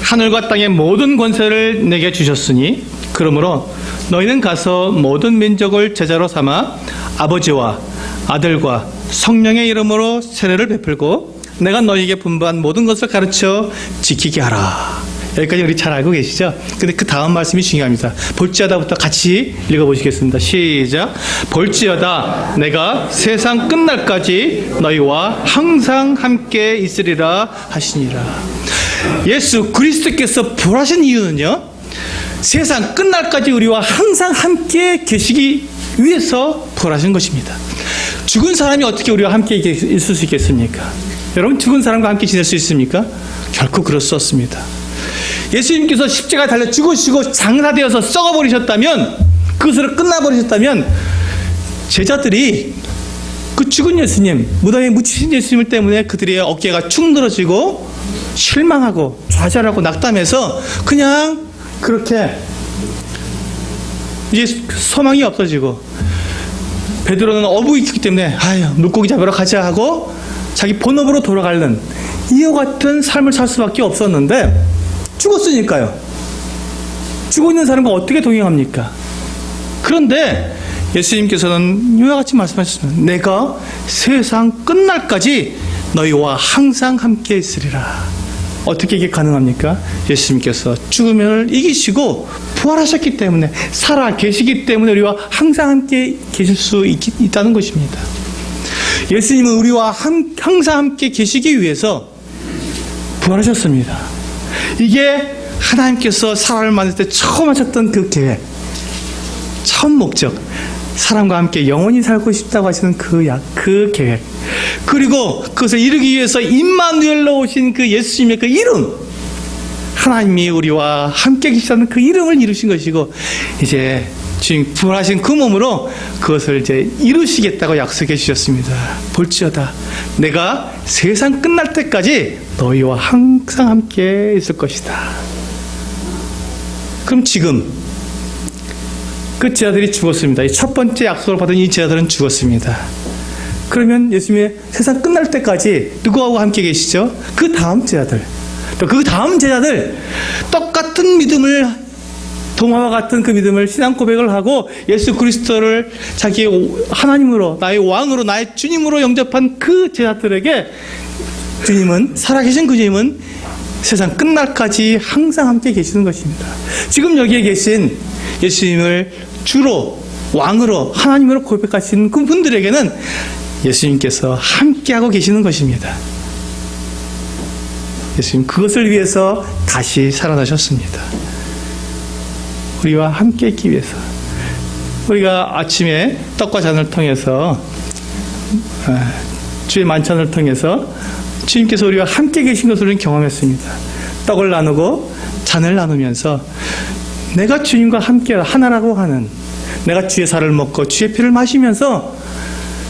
하늘과 땅의 모든 권세를 내게 주셨으니 그러므로 너희는 가서 모든 민족을 제자로 삼아 아버지와 아들과 성령의 이름으로 세례를 베풀고 내가 너희에게 분부한 모든 것을 가르쳐 지키게 하라. 여기까지 우리 잘 알고 계시죠? 근데 그 다음 말씀이 중요합니다. 볼지어다부터 같이 읽어보시겠습니다. 시작. 볼지어다 내가 세상 끝날까지 너희와 항상 함께 있으리라 하시니라. 예수 그리스도께서 부활하신 이유는요, 세상 끝날까지 우리와 항상 함께 계시기 위해서 부활하신 것입니다. 죽은 사람이 어떻게 우리와 함께 있을 수 있겠습니까? 여러분, 죽은 사람과 함께 지낼 수 있습니까? 결코 그럴 수 없습니다. 예수님께서 십자가에 달려 죽으시고 장사되어서 썩어버리셨다면, 그것으로 끝나버리셨다면, 제자들이 그 죽은 예수님, 무덤에 묻히신 예수님 때문에 그들의 어깨가 축 늘어지고 실망하고 좌절하고 낙담해서 그냥 그렇게 이제 소망이 없어지고, 베드로는 어부가 있기 때문에 아유 물고기 잡으러 가자 하고 자기 본업으로 돌아가는 이와 같은 삶을 살 수밖에 없었는데, 죽었으니까요. 죽어 있는 사람과 어떻게 동행합니까? 그런데 예수님께서는 이와 같이 말씀하셨습니다. 내가 세상 끝날까지 너희와 항상 함께 있으리라. 어떻게 이게 가능합니까? 예수님께서 죽음을 이기시고 부활하셨기 때문에, 살아 계시기 때문에 우리와 항상 함께 계실 수 있다는 것입니다. 예수님은 우리와 항상 함께 계시기 위해서 부활하셨습니다. 이게 하나님께서 사람을 만들 때 처음 하셨던 그 계획, 처음 목적, 사람과 함께 영원히 살고 싶다고 하시는 그 계획, 그리고 그것을 이루기 위해서 임마누엘로 오신 그 예수님의 그 이름, 하나님이 우리와 함께 계시다는 그 이름을 이루신 것이고, 이제 지금 부활하신 그 몸으로 그것을 이제 이루시겠다고 약속해 주셨습니다. 볼지어다 내가 세상 끝날 때까지 너희와 항상 함께 있을 것이다. 그럼 지금 그 제자들이 죽었습니다. 이 첫 번째 약속을 받은 이 제자들은 죽었습니다. 그러면 예수님의 세상 끝날 때까지 누구하고 함께 계시죠? 그 다음 제자들, 또 그 다음 제자들, 똑같은 믿음을, 동화와 같은 그 믿음을, 신앙 고백을 하고 예수 그리스도를 자기의 하나님으로, 나의 왕으로, 나의 주님으로 영접한 그 제자들에게 주님은, 살아계신 그 주님은 세상 끝날까지 항상 함께 계시는 것입니다. 지금 여기에 계신 예수님을 주로 왕으로 하나님으로 고백하시는 그 분들에게는 예수님께서 함께하고 계시는 것입니다. 예수님 그것을 위해서 다시 살아나셨습니다. 우리와 함께 있기 위해서. 우리가 아침에 떡과 잔을 통해서 주의 만찬을 통해서 주님께서 우리와 함께 계신 것을 우리는 경험했습니다. 떡을 나누고 잔을 나누면서 내가 주님과 함께 하나라고 하는, 내가 주의 살을 먹고 주의 피를 마시면서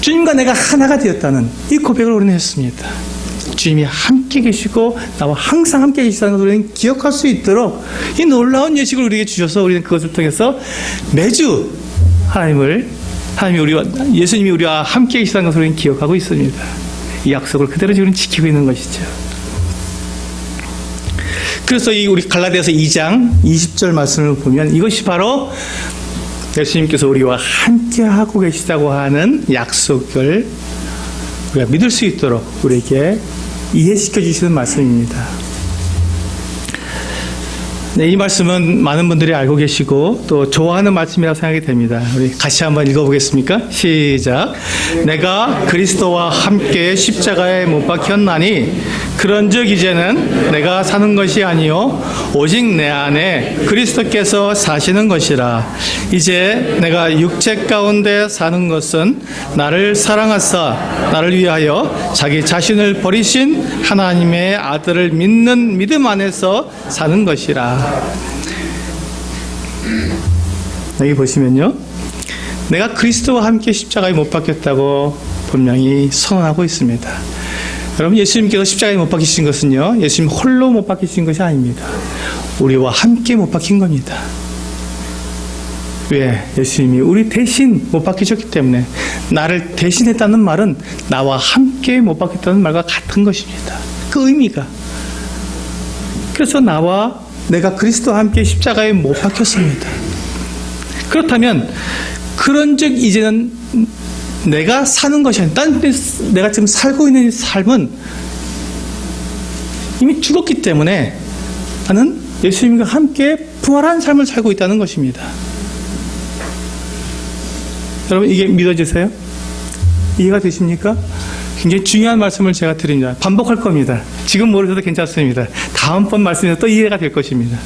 주님과 내가 하나가 되었다는 이 고백을 우리는 했습니다. 주님이 함께 계시고 나와 항상 함께 계시다는 것을 우리는 기억할 수 있도록 이 놀라운 예식을 우리에게 주셔서 우리는 그것을 통해서 매주 예수님이 우리와 함께 계시다는 것을 우리는 기억하고 있습니다. 이 약속을 그대로 지금 지키고 있는 것이죠. 그래서 이 우리 갈라디아서 2장 20절 말씀을 보면 이것이 바로 예수님께서 우리와 함께 하고 계시다고 하는 약속을 우리가 믿을 수 있도록 우리에게 이해시켜 주시는 말씀입니다. 네, 이 말씀은 많은 분들이 알고 계시고 또 좋아하는 말씀이라고 생각이 됩니다. 우리 같이 한번 읽어보겠습니까? 시작. 내가 그리스도와 함께 십자가에 못 박혔나니 그런즉 이제는 내가 사는 것이 아니요 오직 내 안에 그리스도께서 사시는 것이라. 이제 내가 육체 가운데 사는 것은 나를 사랑하사 나를 위하여 자기 자신을 버리신 하나님의 아들을 믿는 믿음 안에서 사는 것이라. 여기 보시면요, 내가 그리스도와 함께 십자가에 못 박혔다고 분명히 선언하고 있습니다. 여러분, 예수님께서 십자가에 못 박히신 것은요, 예수님 홀로 못 박히신 것이 아닙니다. 우리와 함께 못 박힌 겁니다. 왜? 예수님이 우리 대신 못 박히셨기 때문에. 나를 대신했다는 말은 나와 함께 못 박혔다는 말과 같은 것입니다. 그 의미가. 그래서 내가 그리스도와 함께 십자가에 못 박혔습니다. 그렇다면 그런즉 이제는 내가 사는 것이 아니라 내가 지금 살고 있는 삶은 이미 죽었기 때문에 나는 예수님과 함께 부활한 삶을 살고 있다는 것입니다. 여러분, 이게 믿어지세요? 이해가 되십니까? 굉장히 중요한 말씀을 제가 드립니다. 반복할 겁니다. 지금 모르셔도 괜찮습니다. 다음번 말씀에서 또 이해가 될 것입니다.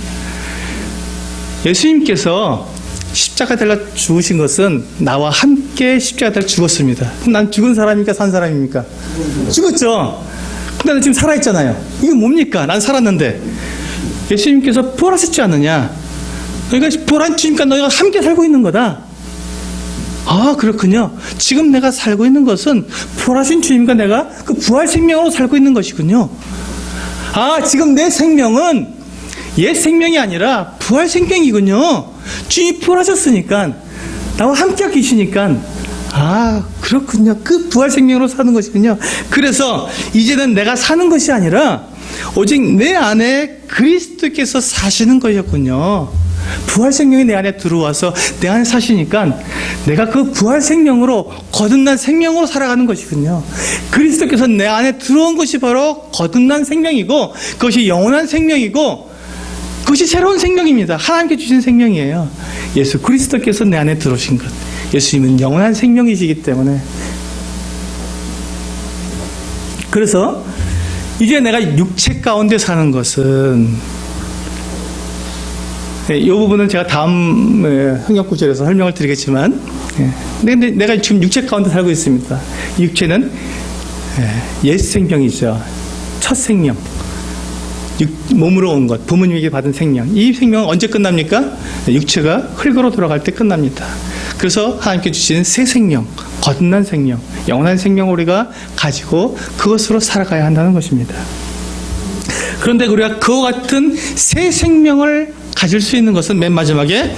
예수님께서 십자가 달라 죽으신 것은 나와 함께 십자가 달라 죽었습니다. 난 죽은 사람입니까? 산 사람입니까? 죽었죠. 근데 나는 지금 살아있잖아요. 이게 뭡니까? 난 살았는데. 예수님께서 부활하셨지 않느냐? 그러니까 부활한 주님과 너희가 함께 살고 있는 거다. 아, 그렇군요. 지금 내가 살고 있는 것은 부활하신 주님과 내가 그 부활 생명으로 살고 있는 것이군요. 아, 지금 내 생명은 옛 생명이 아니라 부활 생명이군요. 주님이 부활하셨으니까, 나와 함께 계시니까, 아, 그렇군요. 그 부활 생명으로 사는 것이군요. 그래서 이제는 내가 사는 것이 아니라 오직 내 안에 그리스도께서 사시는 것이었군요. 부활 생명이 내 안에 들어와서 내 안에 사시니까 내가 그 부활 생명으로 거듭난 생명으로 살아가는 것이군요. 그리스도께서 내 안에 들어온 것이 바로 거듭난 생명이고, 그것이 영원한 생명이고, 그것이 새로운 생명입니다. 하나님께 주신 생명이에요. 예수 그리스도께서 내 안에 들어오신 것. 예수님은 영원한 생명이시기 때문에. 그래서 이제 내가 육체 가운데 사는 것은, 이 부분은 제가 다음 성경구절에서 설명을 드리겠지만, 근데 내가 지금 육체 가운데 살고 있습니다. 육체는 옛 생명이죠. 첫 생명. 몸으로 온 것, 부모님에게 받은 생명. 이 생명은 언제 끝납니까? 육체가 흙으로 돌아갈 때 끝납니다. 그래서 하나님께 주신 새 생명, 거듭난 생명, 영원한 생명을 우리가 가지고 그것으로 살아가야 한다는 것입니다. 그런데 우리가 그와 같은 새 생명을 가질 수 있는 것은 맨 마지막에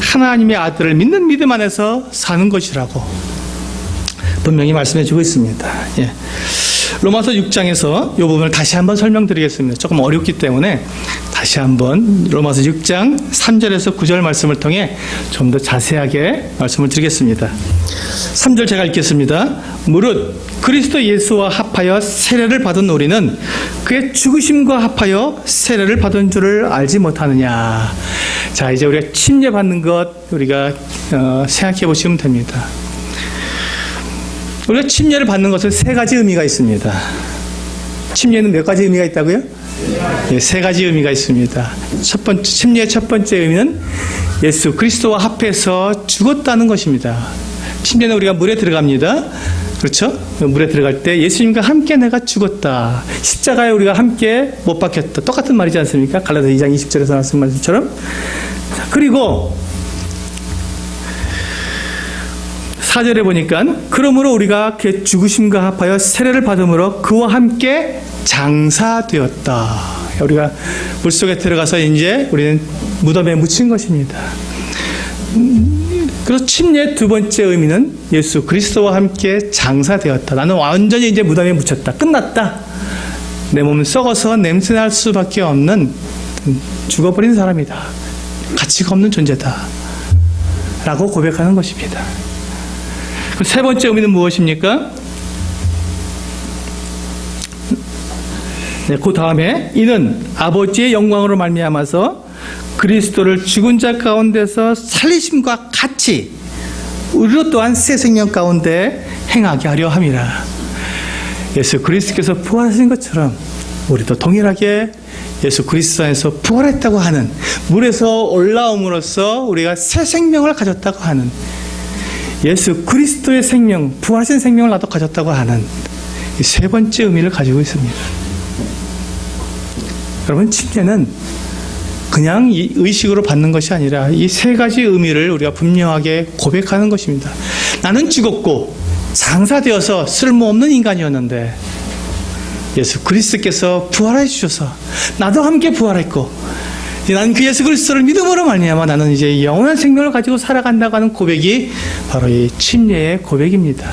하나님의 아들을 믿는 믿음 안에서 사는 것이라고 분명히 말씀해 주고 있습니다. 예. 로마서 6장에서 이 부분을 다시 한번 설명드리겠습니다. 조금 어렵기 때문에 다시 한번 로마서 6장 3절에서 9절 말씀을 통해 좀 더 자세하게 말씀을 드리겠습니다. 3절 제가 읽겠습니다. 무릇 그리스도 예수와 합하여 세례를 받은 우리는 그의 죽으심과 합하여 세례를 받은 줄을 알지 못하느냐. 자, 이제 우리가 침례 받는 것 우리가 생각해 보시면 됩니다. 우리가 침례를 받는 것은 세 가지 의미가 있습니다. 침례는 몇 가지 의미가 있다고요? 네, 세 가지 의미가 있습니다. 첫 번째, 침례의 첫 번째 의미는 예수 그리스도와 합해서 죽었다는 것입니다. 침례는 우리가 물에 들어갑니다. 그렇죠? 물에 들어갈 때 예수님과 함께 내가 죽었다. 십자가에 우리가 함께 못 박혔다. 똑같은 말이지 않습니까? 갈라디아 2장 20절에서 나왔던 말씀처럼. 그리고 4절에 보니까 그러므로 우리가 그의 죽으심과 합하여 세례를 받음으로 그와 함께 장사되었다. 우리가 물속에 들어가서 이제 우리는 무덤에 묻힌 것입니다. 그래서 침례의 두 번째 의미는 예수 그리스도와 함께 장사되었다. 나는 완전히 이제 무덤에 묻혔다. 끝났다. 내 몸은 썩어서 냄새날 수밖에 없는 죽어버린 사람이다. 가치가 없는 존재다. 라고 고백하는 것입니다. 세 번째 의미는 무엇입니까? 네, 그 다음에 이는 아버지의 영광으로 말미암아서 그리스도를 죽은 자 가운데서 살리심과 같이 우리로 또한 새 생명 가운데 행하게 하려 함이라. 예수 그리스도께서 부활하신 것처럼 우리도 동일하게 예수 그리스도 안에서 부활했다고 하는, 물에서 올라옴으로써 우리가 새 생명을 가졌다고 하는, 예수 그리스도의 생명, 부활하신 생명을 나도 가졌다고 하는 이 세 번째 의미를 가지고 있습니다. 여러분, 침례는 그냥 이 의식으로 받는 것이 아니라 이 세 가지 의미를 우리가 분명하게 고백하는 것입니다. 나는 죽었고 장사되어서 쓸모없는 인간이었는데 예수 그리스도께서 부활해 주셔서 나도 함께 부활했고 나는 그 예수 그리스도를 믿음으로 말미암아 나는 이제 영원한 생명을 가지고 살아간다고 하는 고백이 바로 이 침례의 고백입니다.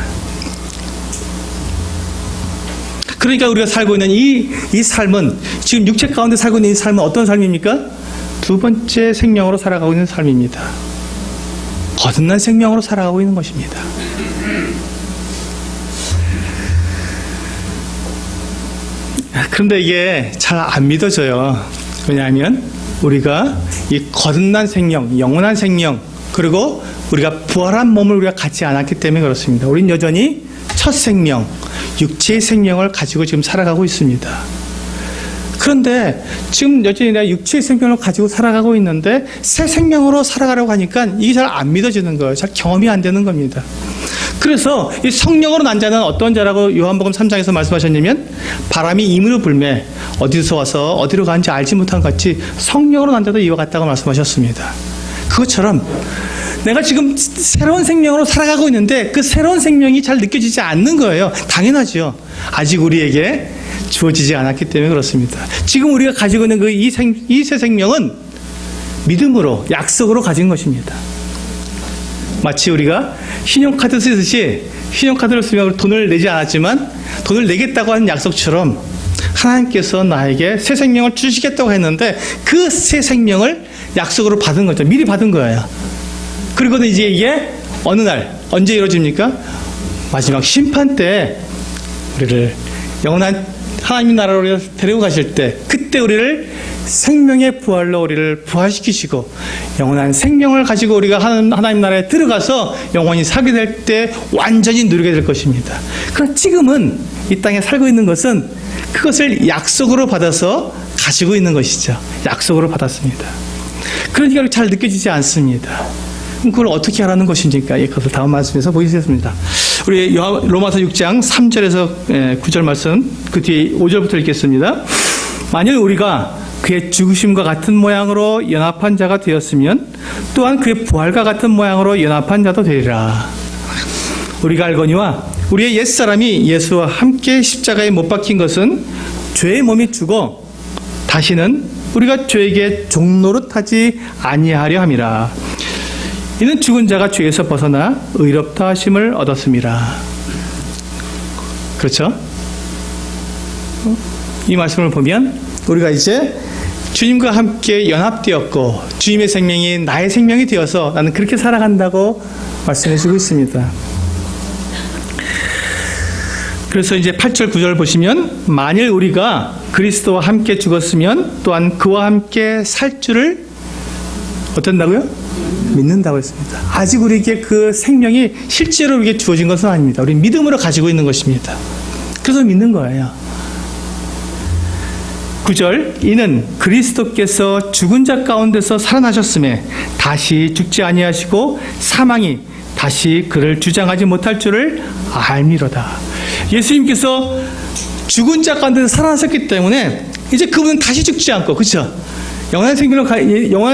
그러니까 우리가 살고 있는 이 삶은, 지금 육체 가운데 살고 있는 이 삶은 어떤 삶입니까? 두 번째 생명으로 살아가고 있는 삶입니다. 거듭난 생명으로 살아가고 있는 것입니다. 그런데 이게 잘 안 믿어져요. 왜냐하면 우리가 이 거듭난 생명, 영원한 생명, 그리고 우리가 부활한 몸을 우리가 갖지 않았기 때문에 그렇습니다. 우린 여전히 첫 생명, 육체의 생명을 가지고 지금 살아가고 있습니다. 그런데 지금 여전히 내가 육체의 생명을 가지고 살아가고 있는데 새 생명으로 살아가려고 하니까 이게 잘 안 믿어지는 거예요. 잘 경험이 안 되는 겁니다. 그래서 이 성령으로 난 자는 어떤 자라고 요한복음 3장에서 말씀하셨냐면, 바람이 임으로 불매 어디서 와서 어디로 가는지 알지 못한 것 같이 성령으로 난 자도 이와 같다고 말씀하셨습니다. 그것처럼 내가 지금 새로운 생명으로 살아가고 있는데 그 새로운 생명이 잘 느껴지지 않는 거예요. 당연하죠. 아직 우리에게 주어지지 않았기 때문에 그렇습니다. 지금 우리가 가지고 있는 이 새 생명은 믿음으로, 약속으로 가진 것입니다. 마치 우리가 신용카드 쓰듯이 신용카드를 쓰면 돈을 내지 않았지만 돈을 내겠다고 하는 약속처럼 하나님께서 나에게 새 생명을 주시겠다고 했는데 그 새 생명을 약속으로 받은 거죠. 미리 받은 거예요. 그리고는 이제 이게 어느 날, 언제 이루어집니까? 마지막 심판 때 우리를 영원한 하나님 나라로 데리고 가실 때, 그때 우리를 생명의 부활로 우리를 부활시키시고 영원한 생명을 가지고 우리가 하나님 나라에 들어가서 영원히 살게 될 때 완전히 누리게 될 것입니다. 그럼 지금은 이 땅에 살고 있는 것은 그것을 약속으로 받아서 가지고 있는 것이죠. 약속으로 받았습니다. 그러니까 잘 느껴지지 않습니다. 그걸 어떻게 하라는 것입니까? 그것을 다음 말씀에서 보시겠습니다. 우리 로마서 6장 3절에서 9절 말씀, 그 뒤에 5절부터 읽겠습니다. 만일 우리가 그의 죽으심과 같은 모양으로 연합한 자가 되었으면 또한 그의 부활과 같은 모양으로 연합한 자도 되리라. 우리가 알거니와 우리의 옛사람이 예수와 함께 십자가에 못 박힌 것은 죄의 몸이 죽어 다시는 우리가 죄에게 종노릇하지 아니하려 함이라. 이는 죽은 자가 죄에서 벗어나 의롭다 하심을 얻었습니다. 그렇죠? 이 말씀을 보면 우리가 이제 주님과 함께 연합되었고 주님의 생명이 나의 생명이 되어서 나는 그렇게 살아간다고 말씀해 주고 있습니다. 그래서 이제 8절 9절 보시면 만일 우리가 그리스도와 함께 죽었으면 또한 그와 함께 살 줄을 어떤다고요? 믿는다고 했습니다. 아직 우리에게 그 생명이 실제로 우리에게 주어진 것은 아닙니다. 우리 믿음으로 가지고 있는 것입니다. 그래서 믿는 거예요. 9절 이는 그리스도께서 죽은 자 가운데서 살아나셨음에 다시 죽지 아니하시고 사망이 다시 그를 주장하지 못할 줄을 알미로다. 예수님께서 죽은 자 가운데서 살아나셨기 때문에 이제 그분은 다시 죽지 않고, 그렇죠? 영원한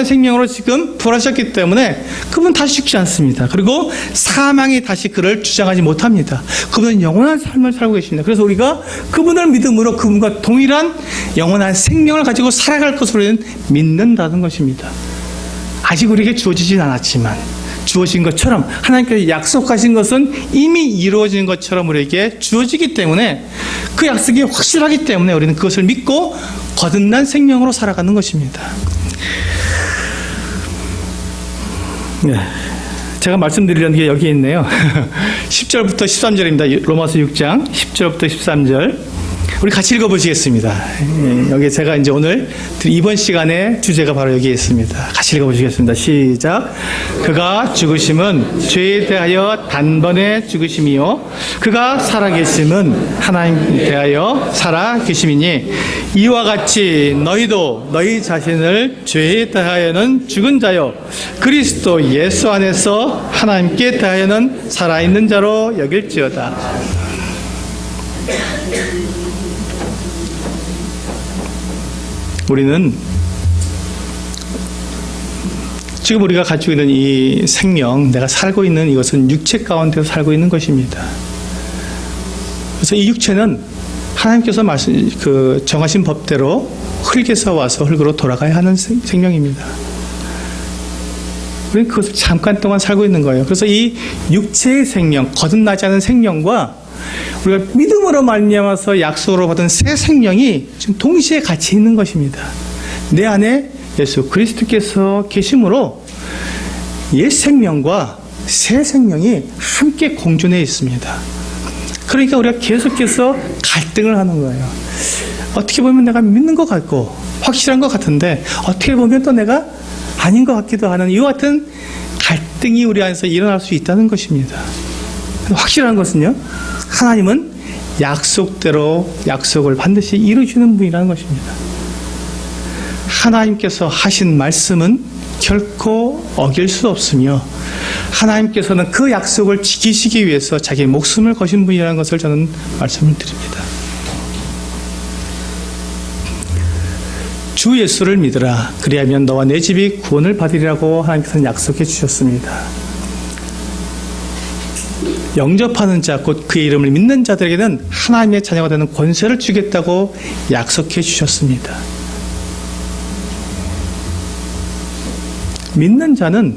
생명으로 지금 부활하셨기 때문에 그분은 다시 죽지 않습니다. 그리고 사망이 다시 그를 주장하지 못합니다. 그분은 영원한 삶을 살고 계십니다. 그래서 우리가 그분을 믿음으로 그분과 동일한 영원한 생명을 가지고 살아갈 것으로 우리는 믿는다는 것입니다. 아직 우리에게 주어지진 않았지만 주어진 것처럼 하나님께서 약속하신 것은 이미 이루어진 것처럼 우리에게 주어지기 때문에 그 약속이 확실하기 때문에 우리는 그것을 믿고 거듭난 생명으로 살아가는 것입니다. 네, 제가 말씀드리려는 게 여기에 있네요. 10절부터 13절입니다. 로마서 6장 10절부터 13절. 우리 같이 읽어보시겠습니다. 여기 제가 이제 오늘 이번 시간의 주제가 바로 여기에 있습니다. 같이 읽어보시겠습니다. 시작. 그가 죽으심은 죄에 대하여 단번에 죽으심이요 그가 살아계심은 하나님에 대하여 살아계심이니 이와 같이 너희도 너희 자신을 죄에 대하여는 죽은 자요 그리스도 예수 안에서 하나님께 대하여는 살아있는 자로 여길지어다. 우리는 지금 우리가 가지고 있는 이 생명, 내가 살고 있는 이것은 육체 가운데서 살고 있는 것입니다. 그래서 이 육체는 하나님께서 정하신 법대로 흙에서 와서 흙으로 돌아가야 하는 생명입니다. 우리는 그것을 잠깐 동안 살고 있는 거예요. 그래서 이 육체의 생명, 거듭나지 않은 생명과 우리가 믿음으로 말미암아서 약속으로 받은 새 생명이 지금 동시에 같이 있는 것입니다. 내 안에 예수 그리스도께서 계심으로 옛 생명과 새 생명이 함께 공존해 있습니다. 그러니까 우리가 계속해서 갈등을 하는 거예요. 어떻게 보면 내가 믿는 것 같고 확실한 것 같은데 어떻게 보면 또 내가 아닌 것 같기도 하는 이와 같은 갈등이 우리 안에서 일어날 수 있다는 것입니다. 확실한 것은요, 하나님은 약속대로 약속을 반드시 이루시는 분이라는 것입니다. 하나님께서 하신 말씀은 결코 어길 수 없으며 하나님께서는 그 약속을 지키시기 위해서 자기의 목숨을 거신 분이라는 것을 저는 말씀을 드립니다. 주 예수를 믿으라. 그리하면 너와 내 집이 구원을 받으리라고 하나님께서는 약속해 주셨습니다. 영접하는 자, 곧 그의 이름을 믿는 자들에게는 하나님의 자녀가 되는 권세를 주겠다고 약속해 주셨습니다. 믿는 자는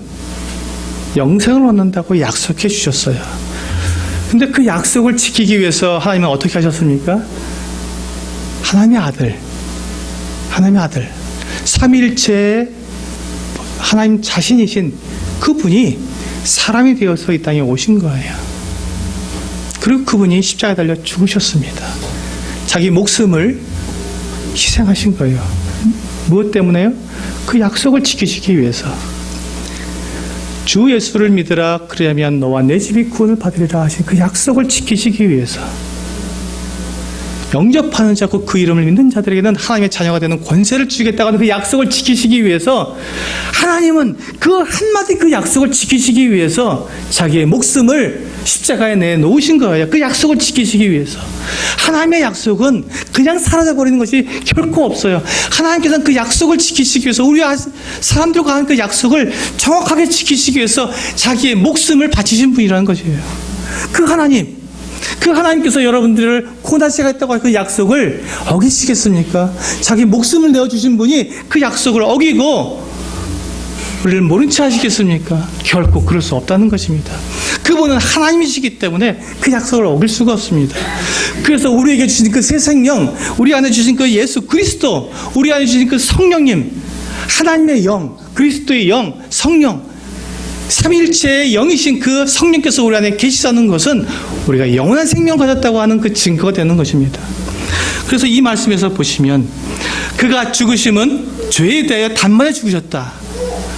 영생을 얻는다고 약속해 주셨어요. 근데 그 약속을 지키기 위해서 하나님은 어떻게 하셨습니까? 하나님의 아들, 삼위일체의 하나님 자신이신 그분이 사람이 되어서 이 땅에 오신 거예요. 그리고 그분이 십자가에 달려 죽으셨습니다. 자기 목숨을 희생하신 거예요. 무엇 때문에요? 그 약속을 지키시기 위해서. 주 예수를 믿으라. 그리하면 너와 내 집이 구원을 받으리라 하신 그 약속을 지키시기 위해서. 영접하는 자, 그 이름을 믿는 자들에게는 하나님의 자녀가 되는 권세를 주겠다고 하는 그 약속을 지키시기 위해서 하나님은 그 한마디 그 약속을 지키시기 위해서 자기의 목숨을 십자가에 내놓으신 거예요. 그 약속을 지키시기 위해서. 하나님의 약속은 그냥 사라져버리는 것이 결코 없어요. 하나님께서는 그 약속을 지키시기 위해서 우리 사람들과 하는 그 약속을 정확하게 지키시기 위해서 자기의 목숨을 바치신 분이라는 것이에요. 그 하나님께서 여러분들을 고난시가 있다고 할 그 약속을 어기시겠습니까? 자기 목숨을 내어주신 분이 그 약속을 어기고 우리를 모른 채 하시겠습니까? 결코 그럴 수 없다는 것입니다. 그분은 하나님이시기 때문에 그 약속을 어길 수가 없습니다. 그래서 우리에게 주신 그 새 생명, 우리 안에 주신 그 예수 그리스도, 우리 안에 주신 그 성령님, 하나님의 영, 그리스도의 영, 성령, 삼위일체의 영이신 그 성령께서 우리 안에 계시다는 것은 우리가 영원한 생명을 가졌다고 하는 그 증거가 되는 것입니다. 그래서 이 말씀에서 보시면 그가 죽으심은 죄에 대하여 단번에 죽으셨다.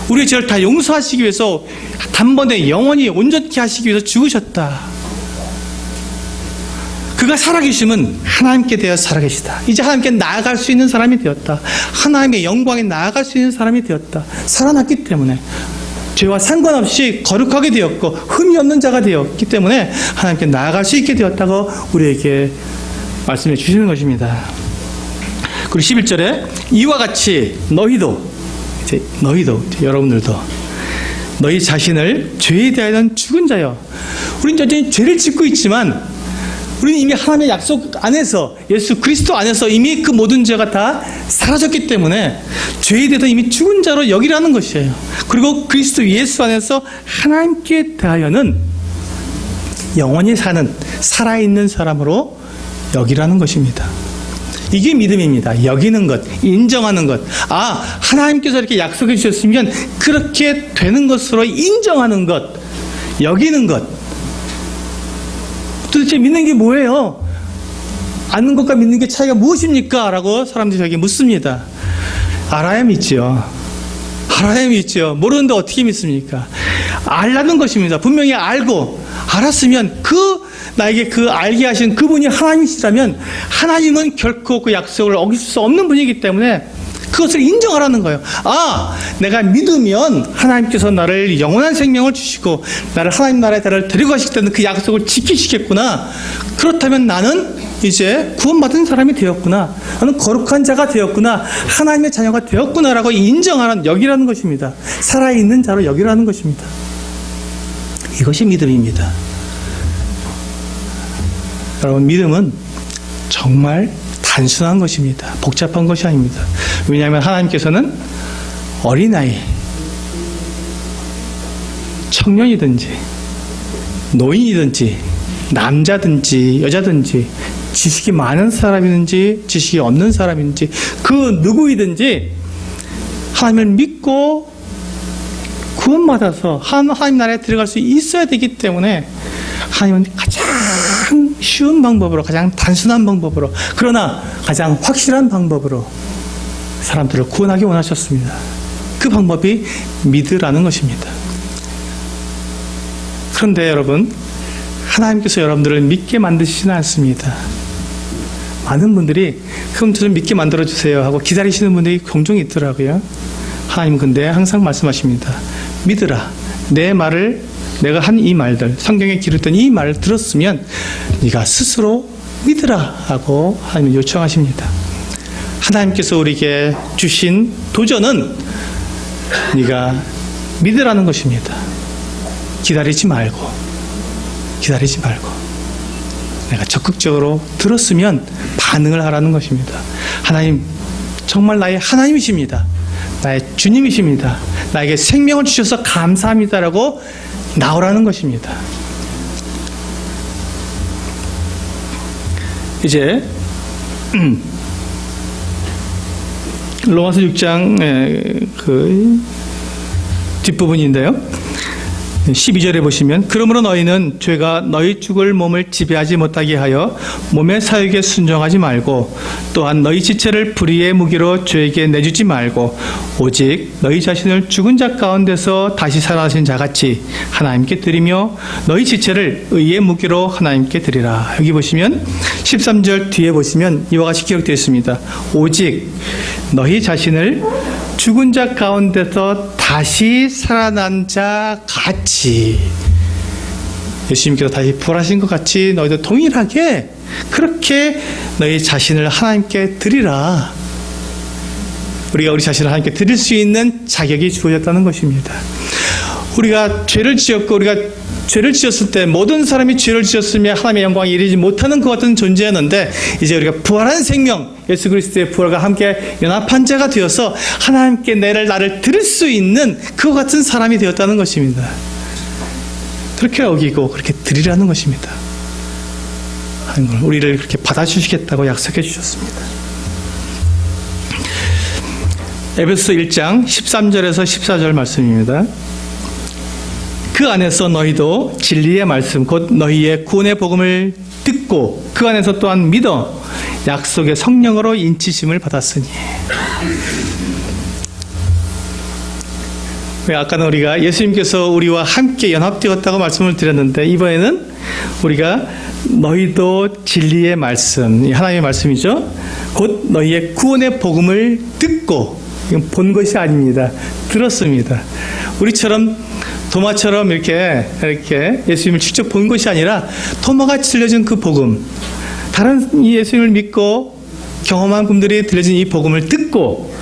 우리의 죄를 다 용서하시기 위해서 단번에 영원히 온전케 하시기 위해서 죽으셨다. 그가 살아계심은 하나님께 대하여 살아계시다. 이제 하나님께 나아갈 수 있는 사람이 되었다. 하나님의 영광에 나아갈 수 있는 사람이 되었다. 살아났기 때문에 죄와 상관없이 거룩하게 되었고 흠이 없는 자가 되었기 때문에 하나님께 나아갈 수 있게 되었다고 우리에게 말씀해 주시는 것입니다. 그리고 11절에 이와 같이 너희도 여러분들도 너희 자신을 죄에 대하여는 죽은 자여. 우리는 여전히 죄를 짓고 있지만 우리는 이미 하나님의 약속 안에서 예수 그리스도 안에서 이미 그 모든 죄가 다 사라졌기 때문에 죄에 대해서 이미 죽은 자로 여기라는 것이에요. 그리고 그리스도 예수 안에서 하나님께 대하여는 영원히 사는 살아있는 사람으로 여기라는 것입니다. 이게 믿음입니다. 여기는 것, 인정하는 것. 하나님께서 이렇게 약속해 주셨으면 그렇게 되는 것으로 인정하는 것, 여기는 것. 도대체 믿는 게 뭐예요? 아는 것과 믿는 게 차이가 무엇입니까? 라고 사람들이 저에게 묻습니다. 알아야 믿죠. 알아야 믿죠. 모르는데 어떻게 믿습니까? 알라는 것입니다. 분명히 알고 알았으면 나에게 그 알게 하신 그분이 하나님이시라면 하나님은 결코 그 약속을 어길 수 없는 분이기 때문에 그것을 인정하라는 거예요. 내가 믿으면 하나님께서 나를 영원한 생명을 주시고 나를 하나님 나라에 데리고 가시기 때문에 그 약속을 지키시겠구나. 그렇다면 나는 이제 구원받은 사람이 되었구나. 나는 거룩한 자가 되었구나. 하나님의 자녀가 되었구나라고 인정하는 여기라는 것입니다. 살아있는 자로 여기라는 것입니다. 이것이 믿음입니다. 여러분, 믿음은 정말 단순한 것입니다. 복잡한 것이 아닙니다. 왜냐하면 하나님께서는 어린아이, 청년이든지 노인이든지 남자든지 여자든지 지식이 많은 사람이든지 지식이 없는 사람이든지 그 누구이든지 하나님을 믿고 구원받아서 하나님 나라에 들어갈 수 있어야 되기 때문에 하나님은 가장 쉬운 방법으로, 가장 단순한 방법으로, 그러나 가장 확실한 방법으로 사람들을 구원하기 원하셨습니다. 그 방법이 믿으라는 것입니다. 그런데 여러분, 하나님께서 여러분들을 믿게 만드시지는 않습니다. 많은 분들이 그럼 좀 믿게 만들어주세요 하고 기다리시는 분들이 종종 있더라고요. 하나님은 근데 항상 말씀하십니다. 믿으라. 내가 한 이 말들, 성경에 기록된 이 말을 들었으면 네가 스스로 믿으라 하고 하나님은 요청하십니다. 하나님께서 우리에게 주신 도전은 네가 믿으라는 것입니다. 기다리지 말고 내가 적극적으로 들었으면 반응을 하라는 것입니다. 하나님 정말 나의 하나님이십니다. 나의 주님이십니다. 나에게 생명을 주셔서 감사합니다라고 나오라는 것입니다. 이제 로마서 6장 그 뒷부분인데요. 12절에 보시면 그러므로 너희는 죄가 너희 죽을 몸을 지배하지 못하게 하여 몸의 사육에 순종하지 말고 또한 너희 지체를 불의의 무기로 죄에게 내주지 말고 오직 너희 자신을 죽은 자 가운데서 다시 살아나신 자같이 하나님께 드리며 너희 지체를 의의 무기로 하나님께 드리라. 여기 보시면 13절 뒤에 보시면 이와 같이 기록되어 있습니다. 오직 너희 자신을 죽은 자 가운데서 다시 살아난 자 같이, 예수님께서 다시 부활하신 것 같이 너희도 동일하게 그렇게 너희 자신을 하나님께 드리라. 우리가 우리 자신을 하나님께 드릴 수 있는 자격이 주어졌다는 것입니다. 우리가 죄를 지었을 때 모든 사람이 죄를 지었으며 하나님의 영광에 이르지 못하는 것 같은 존재였는데 이제 우리가 부활한 생명, 예수 그리스도의 부활과 함께 연합한 자가 되어서 하나님께 나를 드릴 수 있는 그와 같은 사람이 되었다는 것입니다. 그렇게 여기고 그렇게 드리라는 것입니다. 우리를 그렇게 받아주시겠다고 약속해 주셨습니다. 에베소서 1장 13절에서 14절 말씀입니다. 그 안에서 너희도 진리의 말씀 곧 너희의 구원의 복음을 듣고 그 안에서 또한 믿어 약속의 성령으로 인치심을 받았으니. 아까는 우리가 예수님께서 우리와 함께 연합되었다고 말씀을 드렸는데 이번에는 우리가 너희도 진리의 말씀, 하나님의 말씀이죠. 곧 너희의 구원의 복음을 듣고, 이건 본 것이 아닙니다. 들었습니다. 우리처럼 도마처럼 이렇게 예수님을 직접 본 것이 아니라 도마가 들려준 그 복음, 다른 예수님을 믿고 경험한 분들이 들려준 이 복음을 듣고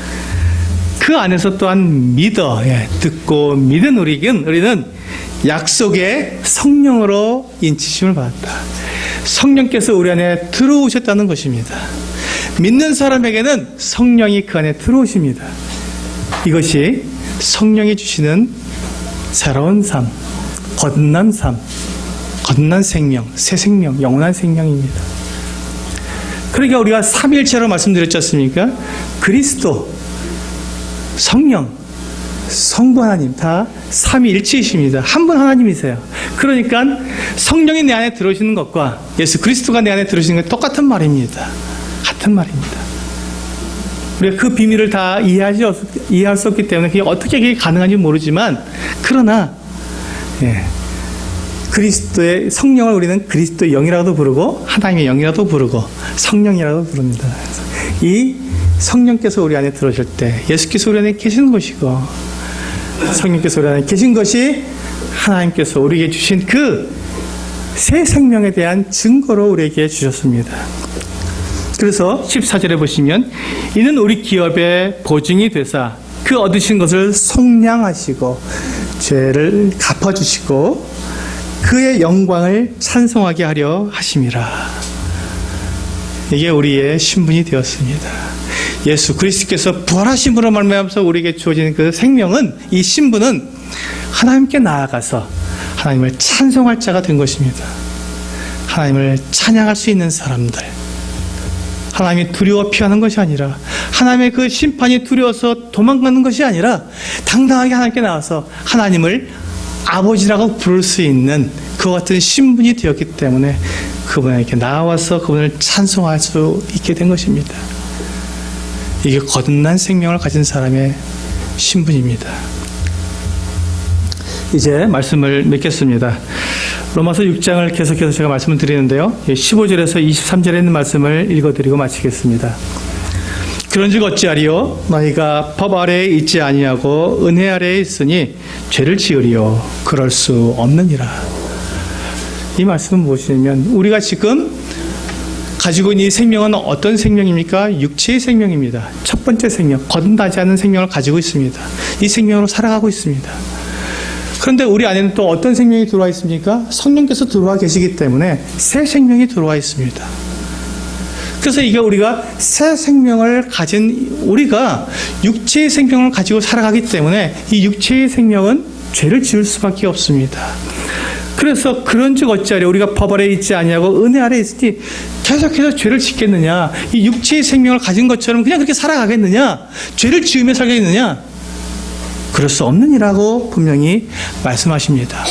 그 안에서 또한 믿어 듣고 믿은 우리는 약속의 성령으로 인치심을 받았다. 성령께서 우리 안에 들어오셨다는 것입니다. 믿는 사람에게는 성령이 그 안에 들어오십니다. 이것이 성령이 주시는 새로운 삶, 거듭난 삶, 거듭난 생명, 새 생명, 영원한 생명입니다. 그러니까 우리가 삼위일체로 말씀드렸지 않습니까? 그리스도, 성령, 성부 하나님 다 삼위일체이십니다. 한 분 하나님이세요. 그러니까 성령이 내 안에 들어오시는 것과 예수 그리스도가 내 안에 들어오시는 것 똑같은 말입니다. 같은 말입니다. 우리가 그 비밀을 다 이해할 수 없기 때문에 그게 어떻게 가능한지 모르지만 그러나 그리스도의 성령을 우리는 그리스도의 영이라고도 부르고 하나님의 영이라고도 부르고 성령이라고도 부릅니다. 이 성령께서 우리 안에 들어오실 때 예수께서 우리 안에 계시는 것이고 성령께서 우리 안에 계신 것이 하나님께서 우리에게 주신 그 새 생명에 대한 증거로 우리에게 주셨습니다. 그래서 14절에 보시면 이는 우리 기업의 보증이 되사 그 얻으신 것을 속량하시고 죄를 갚아주시고 그의 영광을 찬송하게 하려 하심이라. 이게 우리의 신분이 되었습니다. 예수 그리스도께서 부활하심으로 말미암아서 우리에게 주어진 그 생명은, 이 신분은 하나님께 나아가서 하나님을 찬송할 자가 된 것입니다. 하나님을 찬양할 수 있는 사람들, 하나님이 두려워 피하는 것이 아니라 하나님의 그 심판이 두려워서 도망가는 것이 아니라 당당하게 하나님께 나와서 하나님을 아버지라고 부를 수 있는 그와 같은 신분이 되었기 때문에 그분에게 나와서 그분을 찬송할 수 있게 된 것입니다. 이게 거듭난 생명을 가진 사람의 신분입니다. 이제 말씀을 맺겠습니다. 로마서 6장을 계속해서 제가 말씀을 드리는데요. 15절에서 23절에 있는 말씀을 읽어드리고 마치겠습니다. 그런즉 어찌하리요? 너희가 법 아래에 있지 아니하고 은혜 아래에 있으니 죄를 지으리요? 그럴 수 없느니라. 이 말씀은 무엇이냐면 우리가 지금 가지고 있는 이 생명은 어떤 생명입니까? 육체의 생명입니다. 첫 번째 생명, 거듭나지 않은 생명을 가지고 있습니다. 이 생명으로 살아가고 있습니다. 그런데 우리 안에는 또 어떤 생명이 들어와 있습니까? 성령께서 들어와 계시기 때문에 새 생명이 들어와 있습니다. 그래서 이게 우리가 새 생명을 가진, 우리가 육체의 생명을 가지고 살아가기 때문에 이 육체의 생명은 죄를 지을 수밖에 없습니다. 그래서 그런즉 어찌하려? 우리가 법 아래에 있지 아니하고 은혜 아래에 있으니 계속해서 죄를 짓겠느냐? 이 육체의 생명을 가진 것처럼 그냥 그렇게 살아가겠느냐? 죄를 지으며 살겠느냐? 그럴 수 없느니라고 분명히 말씀하십니다.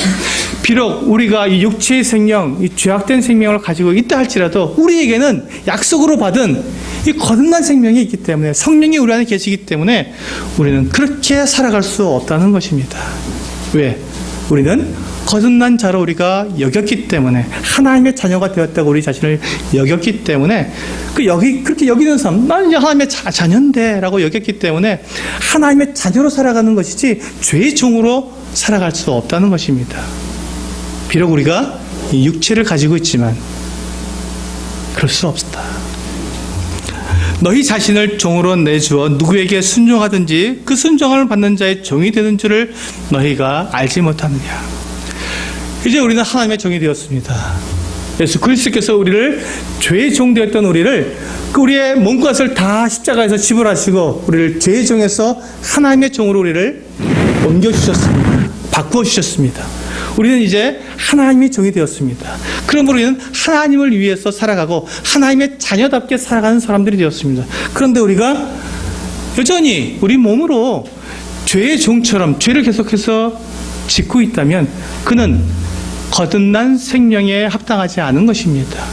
비록 우리가 이 육체의 생명, 이 죄악된 생명을 가지고 있다 할지라도 우리에게는 약속으로 받은 이 거듭난 생명이 있기 때문에, 성령이 우리 안에 계시기 때문에 우리는 그렇게 살아갈 수 없다는 것입니다. 왜? 우리는 거듭난 자로 우리가 여겼기 때문에, 하나님의 자녀가 되었다고 우리 자신을 여겼기 때문에, 그렇게 여기는 삶, 나는 이제 하나님의 자녀인데 라고 여겼기 때문에 하나님의 자녀로 살아가는 것이지 죄의 종으로 살아갈 수 없다는 것입니다. 비록 우리가 이 육체를 가지고 있지만 그럴 수 없다. 너희 자신을 종으로 내주어 누구에게 순종하든지 그 순종을 받는 자의 종이 되는 줄을 너희가 알지 못하느냐. 이제 우리는 하나님의 종이 되었습니다. 예수 그리스도께서 우리를, 죄의 종 되었던 우리를, 우리의 몸값을 다 십자가에서 지불하시고 우리를 죄의 종에서 하나님의 종으로 우리를 옮겨주셨습니다. 바꾸어주셨습니다. 우리는 이제 하나님의 종이 되었습니다. 그러므로 우리는 하나님을 위해서 살아가고 하나님의 자녀답게 살아가는 사람들이 되었습니다. 그런데 우리가 여전히 우리 몸으로 죄의 종처럼 죄를 계속해서 짓고 있다면 그는 거듭난 생명에 합당하지 않은 것입니다.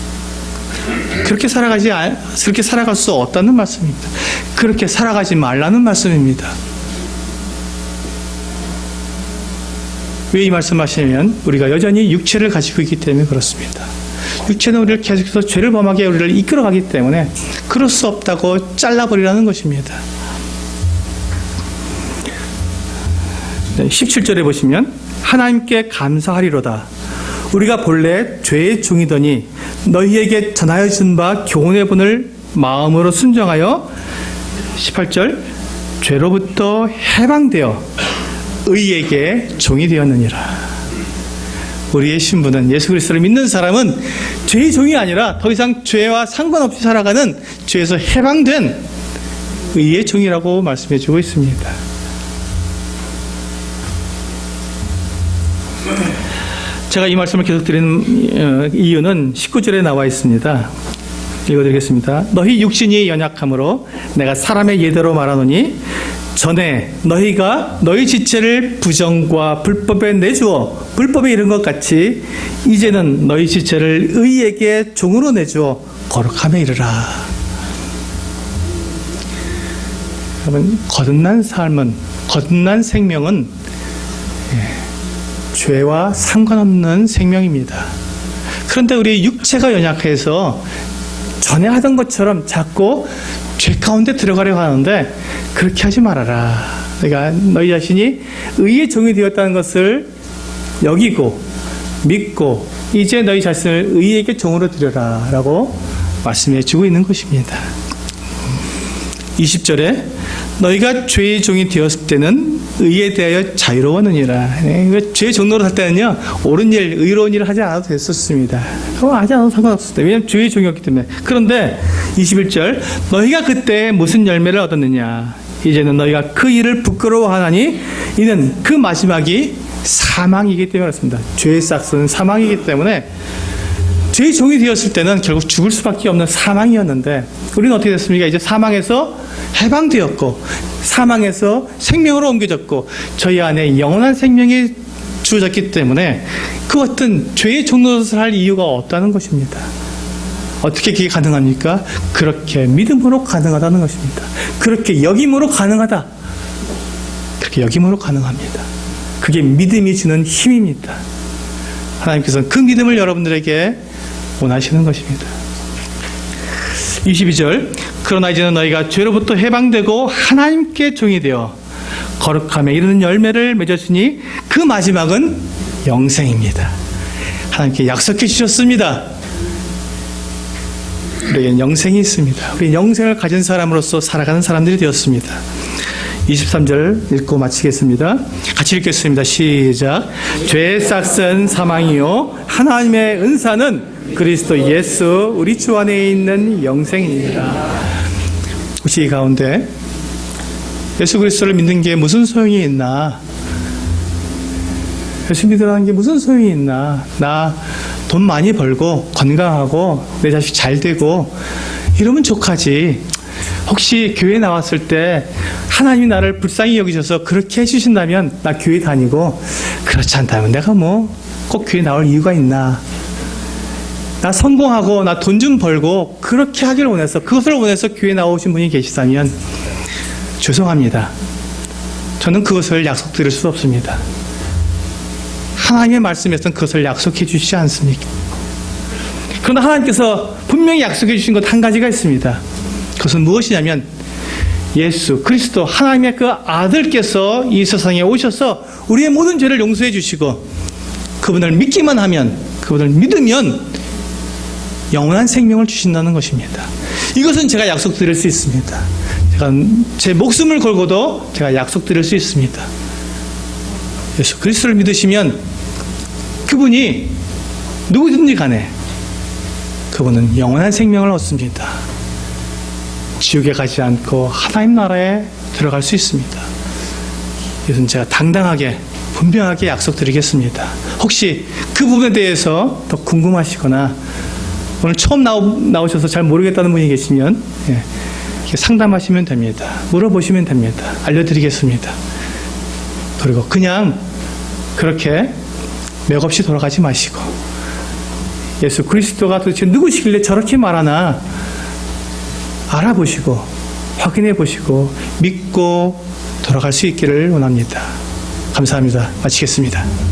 그렇게 살아갈 수 없다는 말씀입니다. 그렇게 살아가지 말라는 말씀입니다. 왜 이 말씀하시냐면 우리가 여전히 육체를 가지고 있기 때문에 그렇습니다. 육체는 우리를 계속해서 죄를 범하게 우리를 이끌어가기 때문에 그럴 수 없다고 잘라버리라는 것입니다. 17절에 보시면 하나님께 감사하리로다. 우리가 본래 죄의 종이더니 너희에게 전하여 준 바 교훈의 분을 마음으로 순종하여 18절 죄로부터 해방되어 의에게 종이 되었느니라. 우리의 신분은 예수 그리스도를 믿는 사람은 죄의 종이 아니라 더 이상 죄와 상관없이 살아가는 죄에서 해방된 의의 종이라고 말씀해 주고 있습니다. 제가 이 말씀을 계속 드리는 이유는 19절에 나와 있습니다. 읽어드리겠습니다. 너희 육신이 연약함으로 내가 사람의 예대로 말하노니 전에 너희가 너희 지체를 부정과 불법에 내주어 불법에 이른 것 같이 이제는 너희 지체를 의에게 종으로 내주어 거룩함에 이르라. 여러분, 거듭난 삶은, 거듭난 생명은 죄와 상관없는 생명입니다. 그런데 우리 육체가 연약해서 전에 하던 것처럼 자꾸 죄 가운데 들어가려고 하는데 그렇게 하지 말아라. 그러니까 너희 자신이 의의 종이 되었다는 것을 여기고 믿고 이제 너희 자신을 의에게 종으로 드려라 라고 말씀해 주고 있는 것입니다. 20절에 너희가 죄의 종이 되었을 때는 의에 대하여 자유로웠느니라. 죄의 종로로 살 때는요, 옳은 일, 의로운 일을 하지 않아도 됐었습니다. 하지 않아도 상관없었어요. 왜냐하면 죄의 종이었기 때문에. 그런데 21절 너희가 그때 무슨 열매를 얻었느냐. 이제는 너희가 그 일을 부끄러워하나니 이는 그 마지막이 사망이기 때문에 그렇습니다. 죄의 싹은 사망이기 때문에 죄의 종이 되었을 때는 결국 죽을 수밖에 없는 사망이었는데 우리는 어떻게 됐습니까? 이제 사망에서 해방되었고 사망에서 생명으로 옮겨졌고 저희 안에 영원한 생명이 주어졌기 때문에 그 어떤 죄의 종노릇을 할 이유가 없다는 것입니다. 어떻게 그게 가능합니까? 그렇게 믿음으로 가능하다는 것입니다. 그렇게 여김으로 가능하다. 그렇게 여김으로 가능합니다. 그게 믿음이 주는 힘입니다. 하나님께서는 그 믿음을 여러분들에게 원하시는 것입니다. 22절 그러나 이제는 너희가 죄로부터 해방되고 하나님께 종이 되어 거룩함에 이르는 열매를 맺었으니 그 마지막은 영생입니다. 하나님께 약속해 주셨습니다. 우리에겐 영생이 있습니다. 우리 영생을 가진 사람으로서 살아가는 사람들이 되었습니다. 23절 읽고 마치겠습니다. 같이 읽겠습니다. 시작. 죄의 싹은 사망이요 하나님의 은사는 그리스도 예수 우리 주 안에 있는 영생입니다. 혹시 이 가운데 예수 그리스도를 믿는 게 무슨 소용이 있나? 예수 믿으라는 게 무슨 소용이 있나? 나 돈 많이 벌고 건강하고 내 자식 잘 되고 이러면 족하지. 혹시 교회 나왔을 때 하나님이 나를 불쌍히 여기셔서 그렇게 해주신다면 나 교회 다니고 그렇지 않다면 내가 뭐 꼭 교회 나올 이유가 있나? 나 성공하고 나 돈 좀 벌고 그렇게 하기를 원해서 그것을 원해서 교회 나오신 분이 계시다면 죄송합니다. 저는 그것을 약속드릴 수 없습니다. 하나님의 말씀에서는 그것을 약속해 주시지 않습니까? 그러나 하나님께서 분명히 약속해 주신 것 한 가지가 있습니다. 그것은 무엇이냐면 예수 그리스도 하나님의 그 아들께서 이 세상에 오셔서 우리의 모든 죄를 용서해 주시고 그분을 믿기만 하면 그분을 믿으면 영원한 생명을 주신다는 것입니다. 이것은 제가 약속드릴 수 있습니다. 제가 제 목숨을 걸고도 제가 약속드릴 수 있습니다. 예수 그리스도를 믿으시면 그분이 누구든지 간에 그분은 영원한 생명을 얻습니다. 지옥에 가지 않고 하나님 나라에 들어갈 수 있습니다. 이것은 제가 당당하게 분명하게 약속드리겠습니다. 혹시 그 부분에 대해서 더 궁금하시거나 오늘 처음 나오셔서 잘 모르겠다는 분이 계시면 상담하시면 됩니다. 물어보시면 됩니다. 알려드리겠습니다. 그리고 그냥 그렇게 맥없이 돌아가지 마시고 예수 그리스도가 도대체 누구시길래 저렇게 말하나 알아보시고 확인해 보시고 믿고 돌아갈 수 있기를 원합니다. 감사합니다. 마치겠습니다.